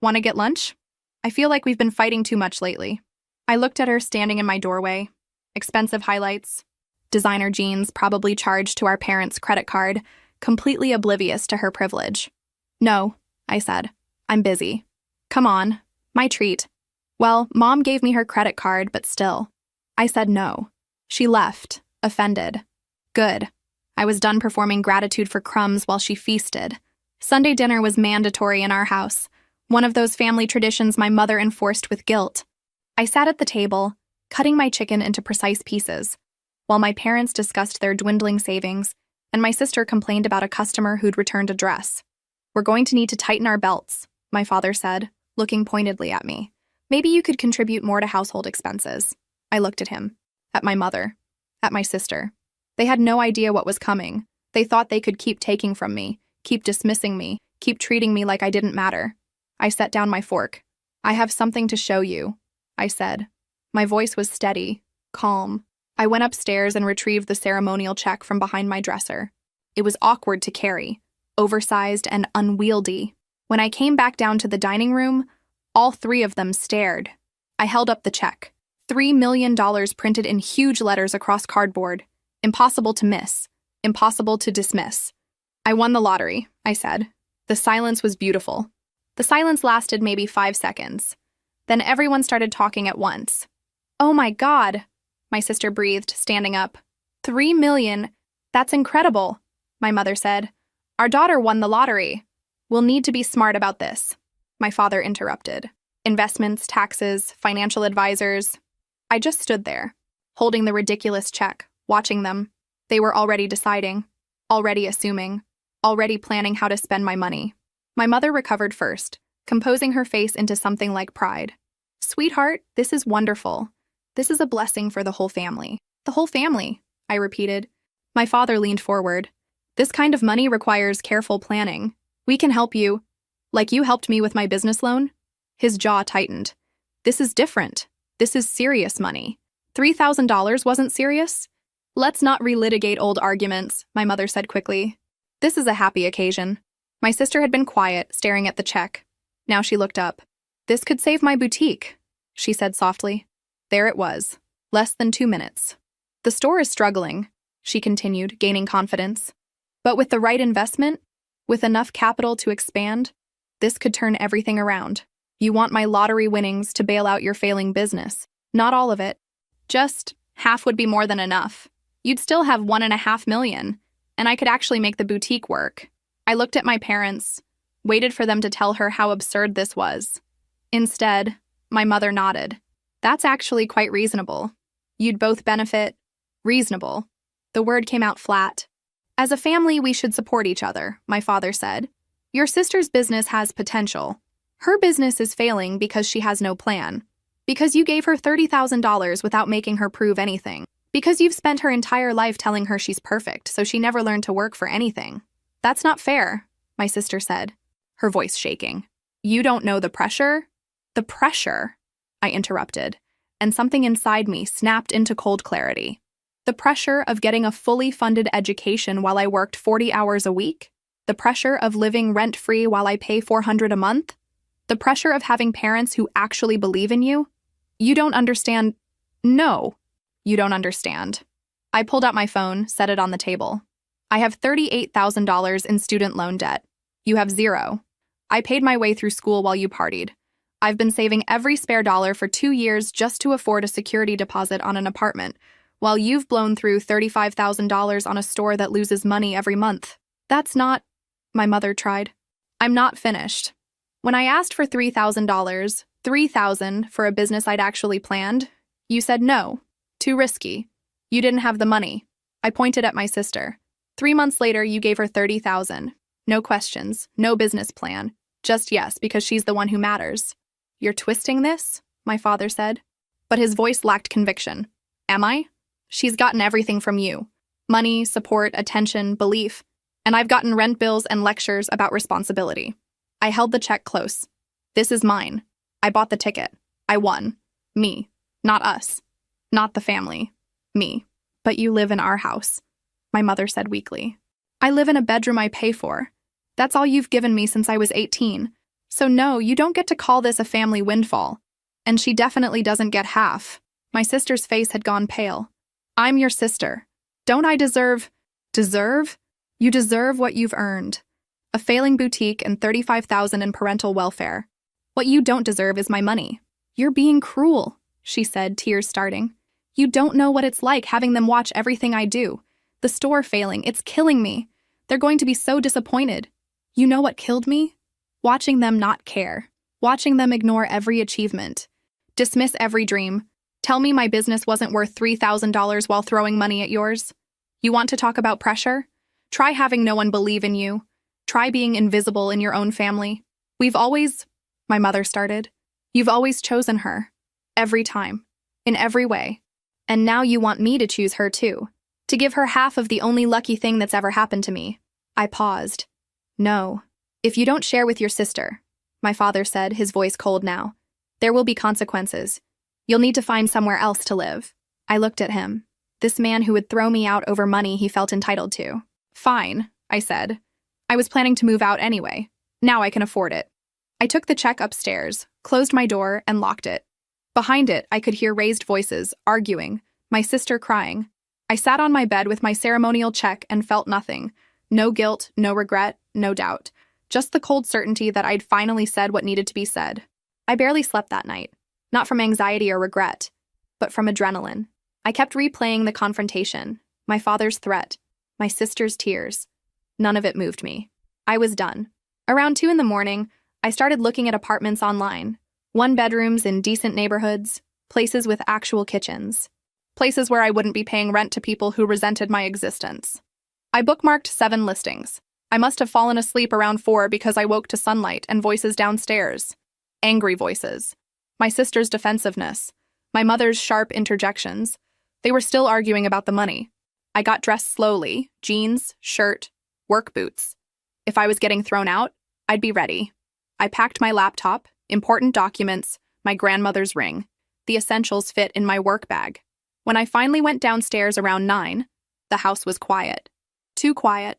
Want to get lunch? I feel like we've been fighting too much lately. I looked at her standing in my doorway. Expensive highlights, designer jeans probably charged to our parents' credit card, completely oblivious to her privilege. No, I said. I'm busy. Come on, my treat. Well, Mom gave me her credit card, but still. I said no. She left, offended. Good. I was done performing gratitude for crumbs while she feasted. Sunday dinner was mandatory in our house, one of those family traditions my mother enforced with guilt. I sat at the table, cutting my chicken into precise pieces, while my parents discussed their dwindling savings, and my sister complained about a customer who'd returned a dress. We're going to need to tighten our belts, my father said, looking pointedly at me. Maybe you could contribute more to household expenses. I looked at him, at my mother, at my sister. They had no idea what was coming. They thought they could keep taking from me, keep dismissing me, keep treating me like I didn't matter. I set down my fork. I have something to show you, I said. My voice was steady, calm. I went upstairs and retrieved the ceremonial check from behind my dresser. It was awkward to carry, oversized and unwieldy. When I came back down to the dining room, all 3 of them stared. I held up the check. $3 million printed in huge letters across cardboard. Impossible to miss. Impossible to dismiss. I won the lottery, I said. The silence was beautiful. The silence lasted maybe 5 seconds. Then everyone started talking at once. Oh my God, my sister breathed, standing up. 3 million? That's incredible, my mother said. Our daughter won the lottery. We'll need to be smart about this, my father interrupted. Investments, taxes, financial advisors. I just stood there, holding the ridiculous check, watching them. They were already deciding, already assuming, already planning how to spend my money. My mother recovered first, composing her face into something like pride. Sweetheart, this is wonderful. This is a blessing for the whole family. The whole family, I repeated. My father leaned forward. This kind of money requires careful planning. We can help you. Like you helped me with my business loan? His jaw tightened. This is different. This is serious money. $3,000 wasn't serious? Let's not relitigate old arguments, my mother said quickly. This is a happy occasion. My sister had been quiet, staring at the check. Now she looked up. This could save my boutique, she said softly. There it was. Less than 2 minutes. The store is struggling, she continued, gaining confidence. But with the right investment, with enough capital to expand, this could turn everything around. You want my lottery winnings to bail out your failing business. Not all of it. Just half would be more than enough. You'd still have $1.5 million, and I could actually make the boutique work. I looked at my parents, waited for them to tell her how absurd this was. Instead, my mother nodded. That's actually quite reasonable. You'd both benefit. Reasonable. The word came out flat. As a family, we should support each other, my father said. Your sister's business has potential. Her business is failing because she has no plan. Because you gave her $30,000 without making her prove anything. Because you've spent her entire life telling her she's perfect, so she never learned to work for anything. That's not fair, my sister said, her voice shaking. You don't know the pressure? The pressure, I interrupted, and something inside me snapped into cold clarity. The pressure of getting a fully funded education while I worked 40 hours a week? The pressure of living rent-free while I pay $400 a month? The pressure of having parents who actually believe in you? You don't understand. No, you don't understand. I pulled out my phone, set it on the table. I have $38,000 in student loan debt. You have $0. I paid my way through school while you partied. I've been saving every spare dollar for 2 years just to afford a security deposit on an apartment, while you've blown through $35,000 on a store that loses money every month. That's not, my mother tried. I'm not finished. When I asked for $3,000, $3,000 for a business I'd actually planned, you said no. Too risky. You didn't have the money. I pointed at my sister. 3 months later, you gave her $30,000. No questions, no business plan. Just yes, because she's the one who matters. You're twisting this? My father said. But his voice lacked conviction. Am I? She's gotten everything from you. Money, support, attention, belief. And I've gotten rent bills and lectures about responsibility. I held the check close. This is mine. I bought the ticket. I won. Me. Not us. Not the family. Me. But you live in our house, my mother said weakly. I live in a bedroom I pay for. That's all you've given me since I was 18. So no, you don't get to call this a family windfall. And she definitely doesn't get half. My sister's face had gone pale. I'm your sister. Don't I deserve? Deserve? You deserve what you've earned. A failing boutique and $35,000 in parental welfare. What you don't deserve is my money. You're being cruel, she said, tears starting. You don't know what it's like having them watch everything I do. The store failing, it's killing me. They're going to be so disappointed. You know what killed me? Watching them not care. Watching them ignore every achievement. Dismiss every dream. Tell me my business wasn't worth $3,000 while throwing money at yours. You want to talk about pressure? Try having no one believe in you. Try being invisible in your own family. We've always, my mother started. You've always chosen her. Every time. In every way. And now you want me to choose her too. To give her half of the only lucky thing that's ever happened to me. I paused. No. If you don't share with your sister, my father said, his voice cold now, there will be consequences. You'll need to find somewhere else to live. I looked at him. This man who would throw me out over money he felt entitled to. Fine, I said. I was planning to move out anyway. Now I can afford it. I took the check upstairs, closed my door, and locked it. Behind it, I could hear raised voices, arguing, my sister crying. I sat on my bed with my ceremonial check and felt nothing. No guilt, no regret, no doubt. Just the cold certainty that I'd finally said what needed to be said. I barely slept that night. Not from anxiety or regret, but from adrenaline. I kept replaying the confrontation, my father's threat, my sister's tears. None of it moved me. I was done. Around 2 a.m, I started looking at apartments online. 1-bedrooms in decent neighborhoods, places with actual kitchens. Places where I wouldn't be paying rent to people who resented my existence. I bookmarked 7 listings. I must have fallen asleep around 4 because I woke to sunlight and voices downstairs. Angry voices. My sister's defensiveness. My mother's sharp interjections. They were still arguing about the money. I got dressed slowly, jeans, shirt, work boots. If I was getting thrown out, I'd be ready. I packed my laptop, important documents, my grandmother's ring. The essentials fit in my work bag. When I finally went downstairs around 9, the house was quiet. Too quiet.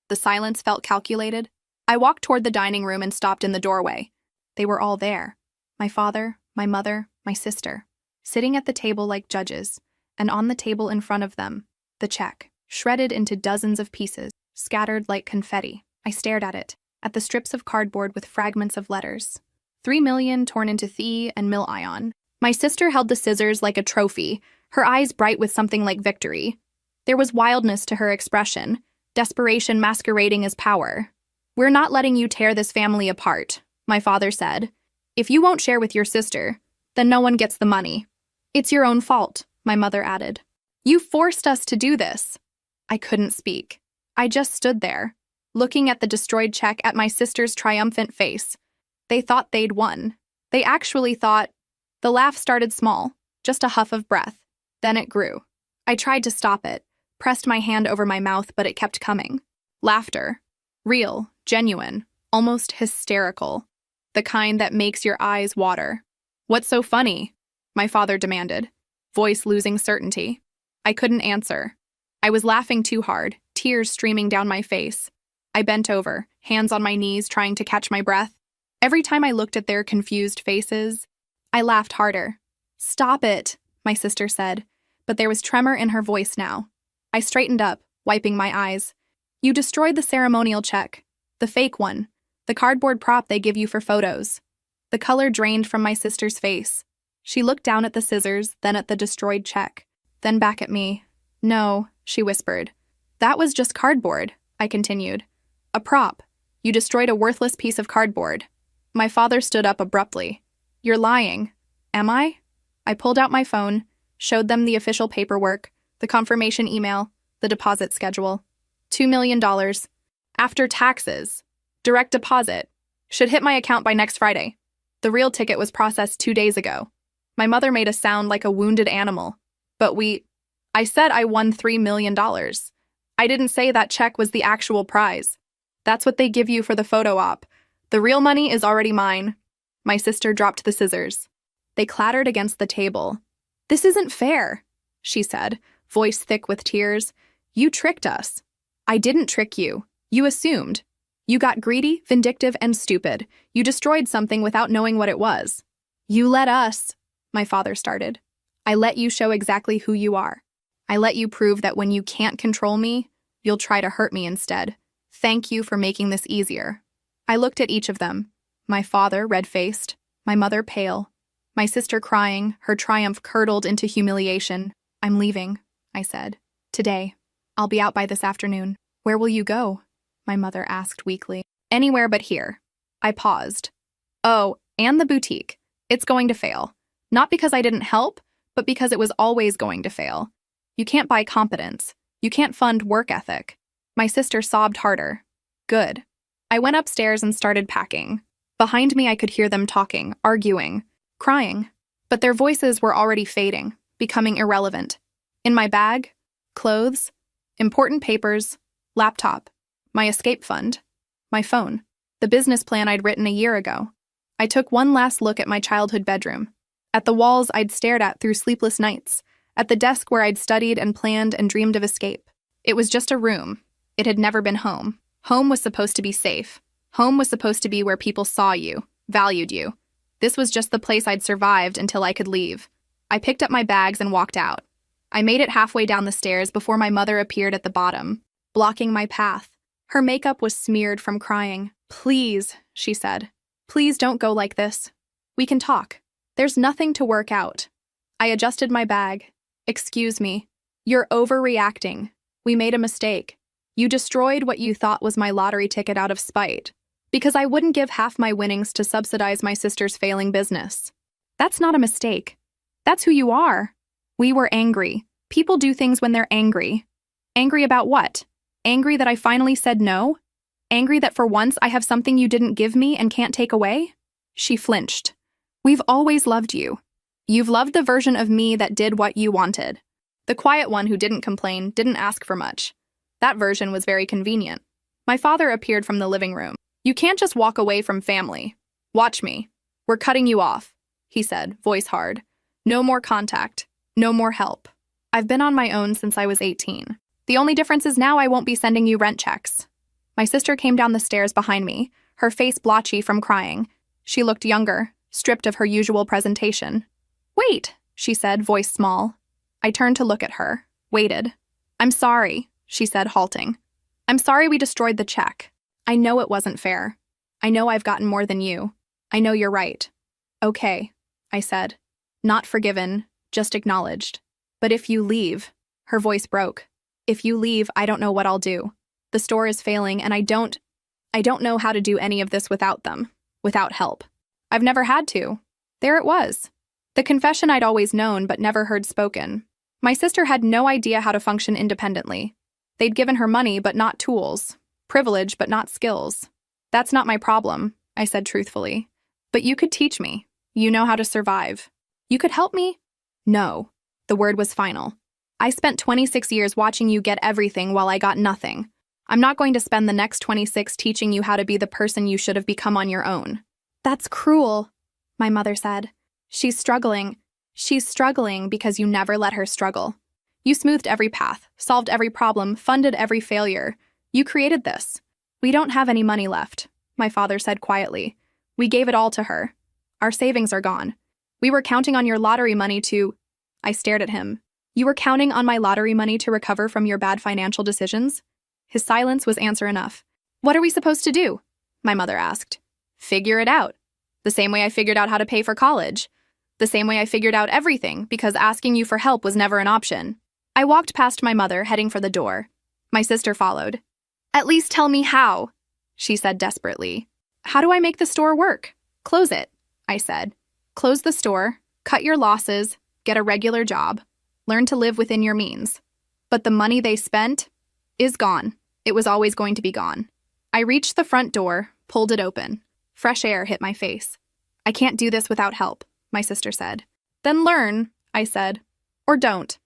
The silence felt calculated. I walked toward the dining room and stopped in the doorway. They were all there. My father, my mother, my sister. Sitting at the table like judges, and on the table in front of them, the check, shredded into dozens of pieces, scattered like confetti. I stared at it, at the strips of cardboard with fragments of letters. 3 million torn into Thi and Mil Ion. My sister held the scissors like a trophy, her eyes bright with something like victory. There was wildness to her expression, desperation masquerading as power. We're not letting you tear this family apart, my father said. If you won't share with your sister, then no one gets the money. It's your own fault, my mother added. You forced us to do this. I couldn't speak. I just stood there, looking at the destroyed check at my sister's triumphant face. They thought they'd won. They actually thought. The laugh started small, just a huff of breath. Then it grew. I tried to stop it, pressed my hand over my mouth, but it kept coming. Laughter. Real, genuine, almost hysterical. The kind that makes your eyes water. What's so funny? My father demanded, voice losing certainty. I couldn't answer. I was laughing too hard, tears streaming down my face. I bent over, hands on my knees, trying to catch my breath. Every time I looked at their confused faces, I laughed harder. Stop it, my sister said, but there was tremor in her voice now. I straightened up, wiping my eyes. You destroyed the ceremonial check, the fake one, the cardboard prop they give you for photos. The color drained from my sister's face. She looked down at the scissors, then at the destroyed check, then back at me. No, she whispered. That was just cardboard, I continued. A prop. You destroyed a worthless piece of cardboard. My father stood up abruptly. You're lying. Am I? I pulled out my phone, showed them the official paperwork, the confirmation email, the deposit schedule. $2 million. After taxes. Direct deposit. Should hit my account by next Friday. The real ticket was processed 2 days ago. My mother made a sound like a wounded animal. But I said I won $3 million. I didn't say that check was the actual prize. That's what they give you for the photo op. The real money is already mine. My sister dropped the scissors. They clattered against the table. This isn't fair, she said, voice thick with tears. You tricked us. I didn't trick you. You assumed. You got greedy, vindictive, and stupid. You destroyed something without knowing what it was. You let us, my father started. I let you show exactly who you are. I let you prove that when you can't control me, you'll try to hurt me instead. Thank you for making this easier. I looked at each of them. My father, red-faced. My mother, pale. My sister crying, her triumph curdled into humiliation. I'm leaving, I said. Today. I'll be out by this afternoon. Where will you go? My mother asked weakly. Anywhere but here. I paused. Oh, and the boutique. It's going to fail. Not because I didn't help, but because it was always going to fail. You can't buy competence. You can't fund work ethic. My sister sobbed harder. Good. I went upstairs and started packing. Behind me, I could hear them talking, arguing, crying. But their voices were already fading, becoming irrelevant. In my bag, clothes, important papers, laptop, my escape fund, my phone, the business plan I'd written a year ago. I took one last look at my childhood bedroom, at the walls I'd stared at through sleepless nights, at the desk where I'd studied and planned and dreamed of escape. It was just a room. It had never been home. Home was supposed to be safe. Home was supposed to be where people saw you, valued you. This was just the place I'd survived until I could leave. I picked up my bags and walked out. I made it halfway down the stairs before my mother appeared at the bottom, blocking my path. Her makeup was smeared from crying. "Please," she said. "Please don't go like this. We can talk. There's nothing to work out." I adjusted my bag. "Excuse me. You're overreacting. We made a mistake. You destroyed what you thought was my lottery ticket out of spite, because I wouldn't give half my winnings to subsidize my sister's failing business. That's not a mistake. That's who you are." We were angry. People do things when they're angry. Angry about what? Angry that I finally said no? Angry that for once I have something you didn't give me and can't take away? She flinched. "We've always loved you. You've loved the version of me that did what you wanted. The quiet one who didn't complain, didn't ask for much. That version was very convenient." My father appeared from the living room. "You can't just walk away from family. Watch me. We're cutting you off," he said, voice hard. "No more contact. No more help. I've been on my own since I was 18. The only difference is now I won't be sending you rent checks." My sister came down the stairs behind me, her face blotchy from crying. She looked younger, stripped of her usual presentation. "Wait," she said, voice small. I turned to look at her, waited. "I'm sorry," she said, halting. "I'm sorry we destroyed the check. I know it wasn't fair. I know I've gotten more than you. I know you're right." "Okay," I said. Not forgiven, just acknowledged. "But if you leave," her voice broke. "If you leave, I don't know what I'll do. The store is failing, and I don't know how to do any of this without them, without help. I've never had to." There it was. The confession I'd always known but never heard spoken. My sister had no idea how to function independently. They'd given her money but not tools, privilege but not skills. "That's not my problem," I said truthfully. "But you could teach me. You know how to survive. You could help me?" "No." The word was final. "I spent 26 years watching you get everything while I got nothing. I'm not going to spend the next 26 teaching you how to be the person you should have become on your own." "That's cruel," my mother said. She's struggling because you never let her struggle. You smoothed every path, solved every problem, funded every failure. You created this." "We don't have any money left," my father said quietly. "We gave it all to her. Our savings are gone. We were counting on your lottery money to—" I stared at him. "You were counting on my lottery money to recover from your bad financial decisions?" His silence was answer enough. "What are we supposed to do?" my mother asked. "Figure it out. The same way I figured out how to pay for college. The same way I figured out everything, because asking you for help was never an option." I walked past my mother, heading for the door. My sister followed. "At least tell me how," she said desperately. "How do I make the store work?" "Close it," I said. "Close the store, cut your losses, get a regular job, learn to live within your means. But the money they spent is gone. It was always going to be gone." I reached the front door, pulled it open. Fresh air hit my face. "I can't do this without help," my sister said. "Then learn," I said. "Or don't.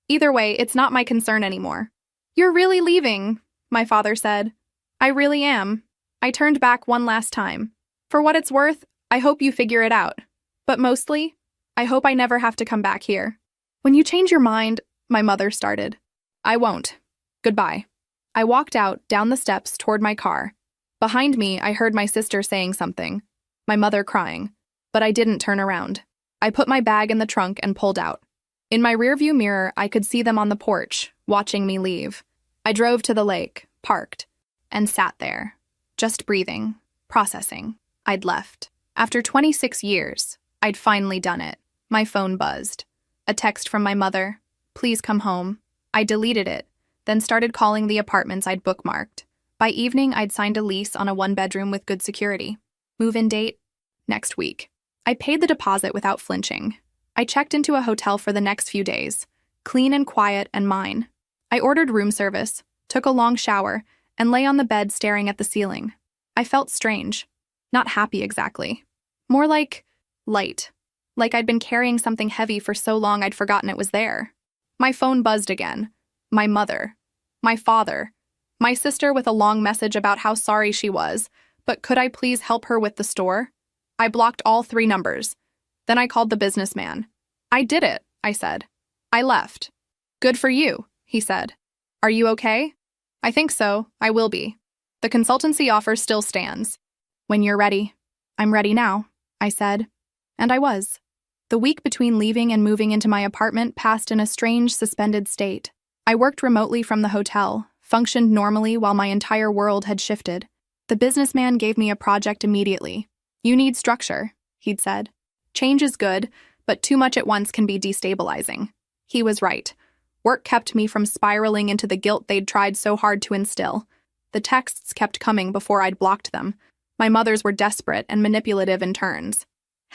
Either way, it's not my concern anymore." "You're really leaving," my father said. "I really am." I turned back one last time. "For what it's worth, I hope you figure it out. But mostly, I hope I never have to come back here." "When you change your mind," my mother started. "I won't. Goodbye." I walked out, down the steps, toward my car. Behind me, I heard my sister saying something, my mother crying, but I didn't turn around. I put my bag in the trunk and pulled out. In my rearview mirror, I could see them on the porch, watching me leave. I drove to the lake, parked, and sat there, just breathing, processing. I'd left. After 26 years, I'd finally done it. My phone buzzed. A text from my mother, "Please come home." I deleted it, then started calling the apartments I'd bookmarked. By evening, I'd signed a lease on a one-bedroom with good security. Move-in date? Next week. I paid the deposit without flinching. I checked into a hotel for the next few days, clean and quiet and mine. I ordered room service, took a long shower, and lay on the bed staring at the ceiling. I felt strange. Not happy exactly. More like light. Like I'd been carrying something heavy for so long I'd forgotten it was there. My phone buzzed again. My mother. My father. My sister with a long message about how sorry she was, but could I please help her with the store? I blocked all 3 numbers. Then I called the businessman. "I did it," I said. "I left." "Good for you," he said. "Are you okay?" "I think so. I will be. The consultancy offer still stands." "When you're ready." "I'm ready now," I said. And I was. The week between leaving and moving into my apartment passed in a strange, suspended state. I worked remotely from the hotel, functioned normally while my entire world had shifted. The businessman gave me a project immediately. "You need structure," he'd said. "Change is good, but too much at once can be destabilizing." He was right. Work kept me from spiraling into the guilt they'd tried so hard to instill. The texts kept coming before I'd blocked them. My mothers were desperate and manipulative in turns.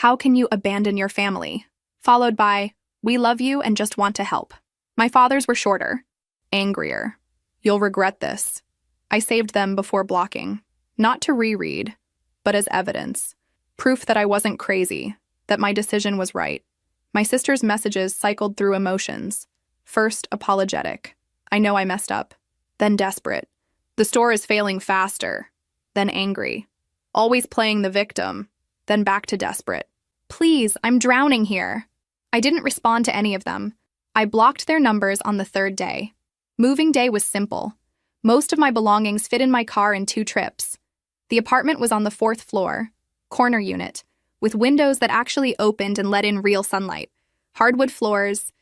"How can you abandon your family?" Followed by, "We love you and just want to help." My fathers were shorter, angrier. "You'll regret this." I saved them before blocking. Not to reread, but as evidence. Proof that I wasn't crazy, that my decision was right. My sister's messages cycled through emotions. First, apologetic. "I know I messed up." Then desperate. "The store is failing faster." Then angry. Always playing the victim. Then back to desperate. "Please, I'm drowning here." I didn't respond to any of them. I blocked their numbers on the third day. Moving day was simple. Most of my belongings fit in my car in 2 trips. The apartment was on the 4th floor, corner unit, with windows that actually opened and let in real sunlight, hardwood floors,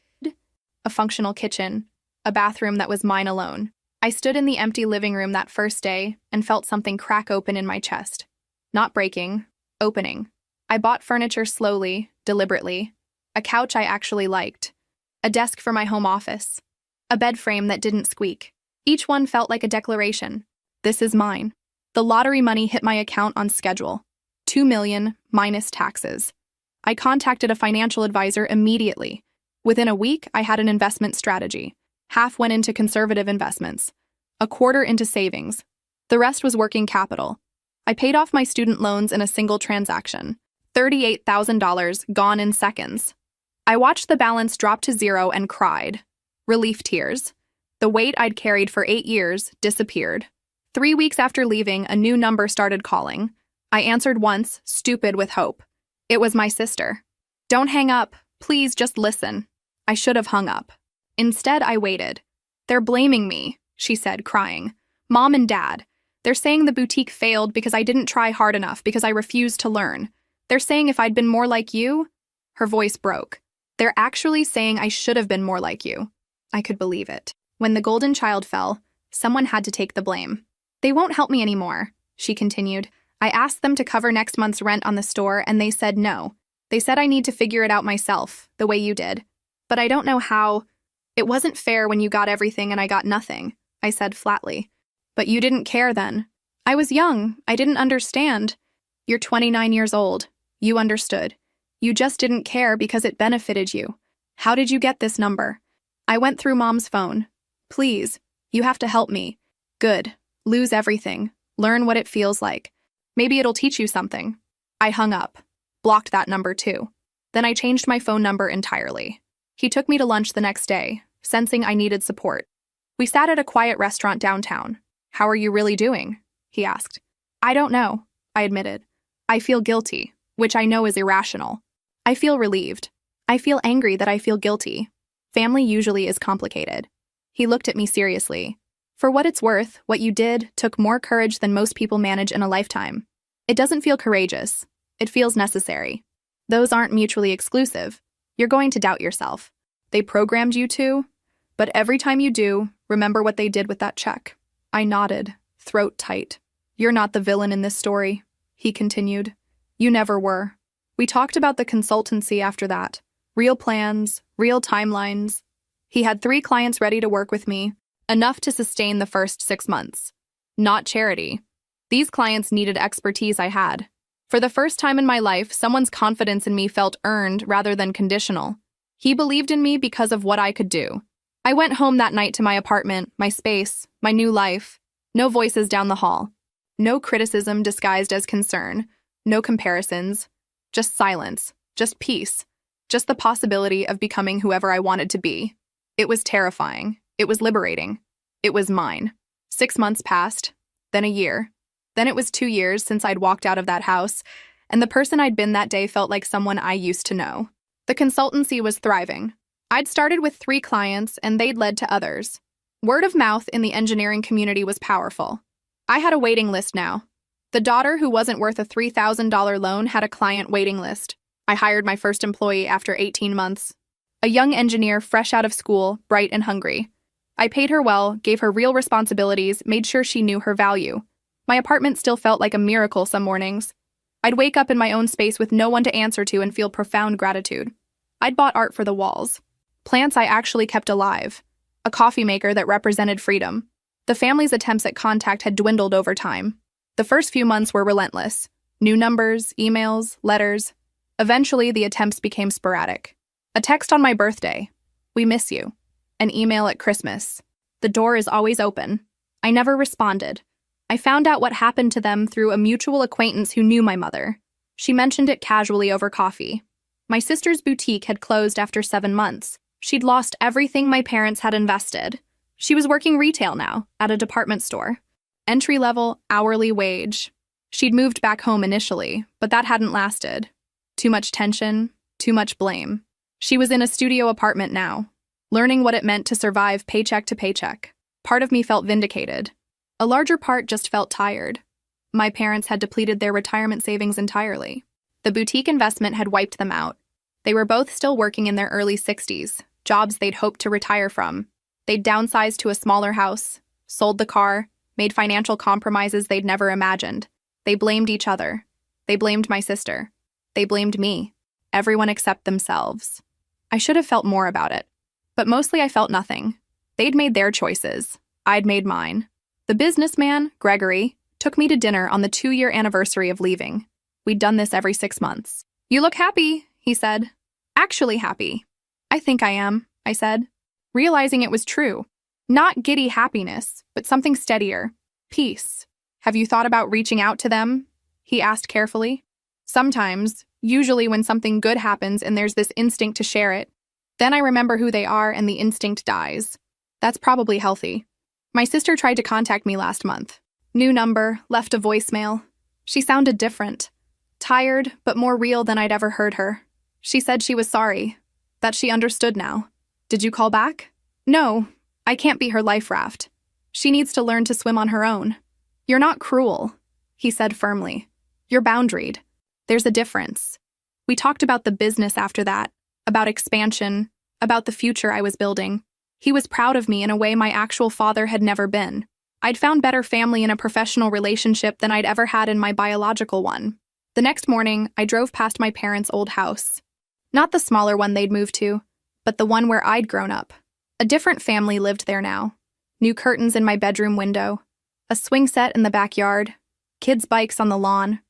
a functional kitchen, a bathroom that was mine alone. I stood in the empty living room that first day and felt something crack open in my chest. Not breaking, opening. I bought furniture slowly, deliberately. A couch I actually liked. A desk for my home office. A bed frame that didn't squeak. Each one felt like a declaration. This is mine. The lottery money hit my account on schedule. $2 million minus taxes. I contacted a financial advisor immediately. Within a week, I had an investment strategy. Half went into conservative investments. A quarter into savings. The rest was working capital. I paid off my student loans in a single transaction. $38,000 gone in seconds. I watched the balance drop to 0 and cried. Relief tears. The weight I'd carried for 8 years disappeared. 3 weeks after leaving, a new number started calling. I answered once, stupid with hope. It was my sister. "Don't hang up. Please just listen." I should have hung up. Instead, I waited. "They're blaming me," she said, crying. "Mom and Dad. They're saying the boutique failed because I didn't try hard enough, because I refused to learn. They're saying if I'd been more like you..." Her voice broke. "They're actually saying I should have been more like you." I could believe it. When the golden child fell, someone had to take the blame. "They won't help me anymore," she continued. "I asked them to cover next month's rent on the store, and they said no. They said I need to figure it out myself, the way you did. But I don't know how. It wasn't fair when you got everything and I got nothing," I said flatly. "But you didn't care then." "I was young. I didn't understand." "You're 29 years old. You understood. You just didn't care because it benefited you. How did you get this number?" "I went through Mom's phone." "Please, you have to help me." "Good. Lose everything. Learn what it feels like. Maybe it'll teach you something." I hung up. Blocked that number too. Then I changed my phone number entirely. He took me to lunch the next day, sensing I needed support. We sat at a quiet restaurant downtown. "How are you really doing?" he asked. "I don't know," I admitted. "I feel guilty, which I know is irrational. I feel relieved. I feel angry that I feel guilty. Family usually is complicated." He looked at me seriously. "For what it's worth, what you did took more courage than most people manage in a lifetime. It doesn't feel courageous. It feels necessary. Those aren't mutually exclusive. You're going to doubt yourself. They programmed you to. But every time you do, remember what they did with that check." I nodded, throat tight. "You're not the villain in this story," he continued. "You never were." We talked about the consultancy after that. Real plans, real timelines. He had 3 clients ready to work with me, enough to sustain the first 6 months. Not charity. These clients needed expertise I had. For the first time in my life, someone's confidence in me felt earned rather than conditional. He believed in me because of what I could do. I went home that night to my apartment, my space, my new life. No voices down the hall. No criticism disguised as concern. No comparisons. Just silence. Just peace. Just the possibility of becoming whoever I wanted to be. It was terrifying. It was liberating. It was mine. 6 months passed. Then a year. Then it was 2 years since I'd walked out of that house, and the person I'd been that day felt like someone I used to know. The consultancy was thriving. I'd started with 3 clients, and they'd led to others. Word of mouth in the engineering community was powerful. I had a waiting list now. The daughter who wasn't worth a $3,000 loan had a client waiting list. I hired my first employee after 18 months. A young engineer fresh out of school, bright and hungry. I paid her well, gave her real responsibilities, made sure she knew her value. My apartment still felt like a miracle some mornings. I'd wake up in my own space with no one to answer to and feel profound gratitude. I'd bought art for the walls. Plants I actually kept alive. A coffee maker that represented freedom. The family's attempts at contact had dwindled over time. The first few months were relentless. New numbers, emails, letters. Eventually, the attempts became sporadic. A text on my birthday. We miss you. An email at Christmas. The door is always open. I never responded. I found out what happened to them through a mutual acquaintance who knew my mother. She mentioned it casually over coffee. My sister's boutique had closed after 7 months. She'd lost everything my parents had invested. She was working retail now, at a department store. Entry-level, hourly wage. She'd moved back home initially, but that hadn't lasted. Too much tension, too much blame. She was in a studio apartment now, learning what it meant to survive paycheck to paycheck. Part of me felt vindicated. A larger part just felt tired. My parents had depleted their retirement savings entirely. The boutique investment had wiped them out. They were both still working in their early 60s, jobs they'd hoped to retire from. They'd downsized to a smaller house, sold the car, made financial compromises they'd never imagined. They blamed each other. They blamed my sister. They blamed me. Everyone except themselves. I should have felt more about it. But mostly I felt nothing. They'd made their choices. I'd made mine. The businessman, Gregory, took me to dinner on the 2-year anniversary of leaving. We'd done this every 6 months. "You look happy," he said. "Actually happy." "I think I am," I said, realizing it was true. Not giddy happiness, but something steadier. Peace. "Have you thought about reaching out to them?" he asked carefully. "Sometimes, usually when something good happens and there's this instinct to share it. Then I remember who they are and the instinct dies. That's probably healthy. My sister tried to contact me last month. New number, left a voicemail. She sounded different. Tired, but more real than I'd ever heard her. She said she was sorry, that she understood now. Did you call back?" "No, I can't be her life raft. She needs to learn to swim on her own." "You're not cruel," he said firmly. "You're boundaried. There's a difference." We talked about the business after that, about expansion, about the future I was building. He was proud of me in a way my actual father had never been. I'd found better family in a professional relationship than I'd ever had in my biological one. The next morning, I drove past my parents' old house. Not the smaller one they'd moved to, but the one where I'd grown up. A different family lived there now. New curtains in my bedroom window. A swing set in the backyard. Kids' bikes on the lawn.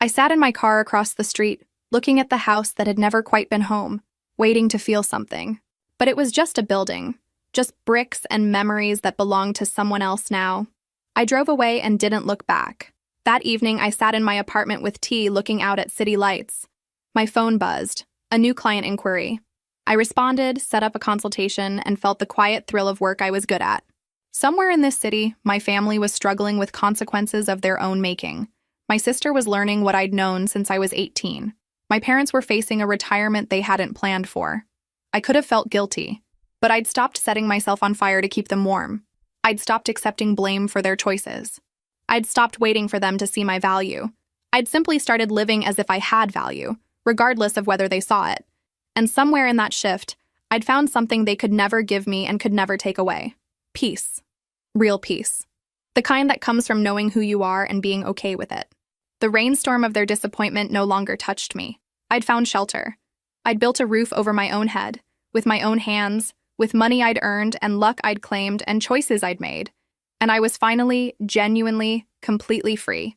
I sat in my car across the street, looking at the house that had never quite been home, waiting to feel something. But it was just a building. Just bricks and memories that belonged to someone else now. I drove away and didn't look back. That evening, I sat in my apartment with tea looking out at city lights. My phone buzzed. A new client inquiry. I responded, set up a consultation, and felt the quiet thrill of work I was good at. Somewhere in this city, my family was struggling with consequences of their own making. My sister was learning what I'd known since I was 18. My parents were facing a retirement they hadn't planned for. I could have felt guilty, but I'd stopped setting myself on fire to keep them warm. I'd stopped accepting blame for their choices. I'd stopped waiting for them to see my value. I'd simply started living as if I had value, regardless of whether they saw it. And somewhere in that shift, I'd found something they could never give me and could never take away. Peace. Real peace. The kind that comes from knowing who you are and being okay with it. The rainstorm of their disappointment no longer touched me. I'd found shelter. I'd built a roof over my own head, with my own hands, with money I'd earned and luck I'd claimed and choices I'd made. And I was finally, genuinely, completely free.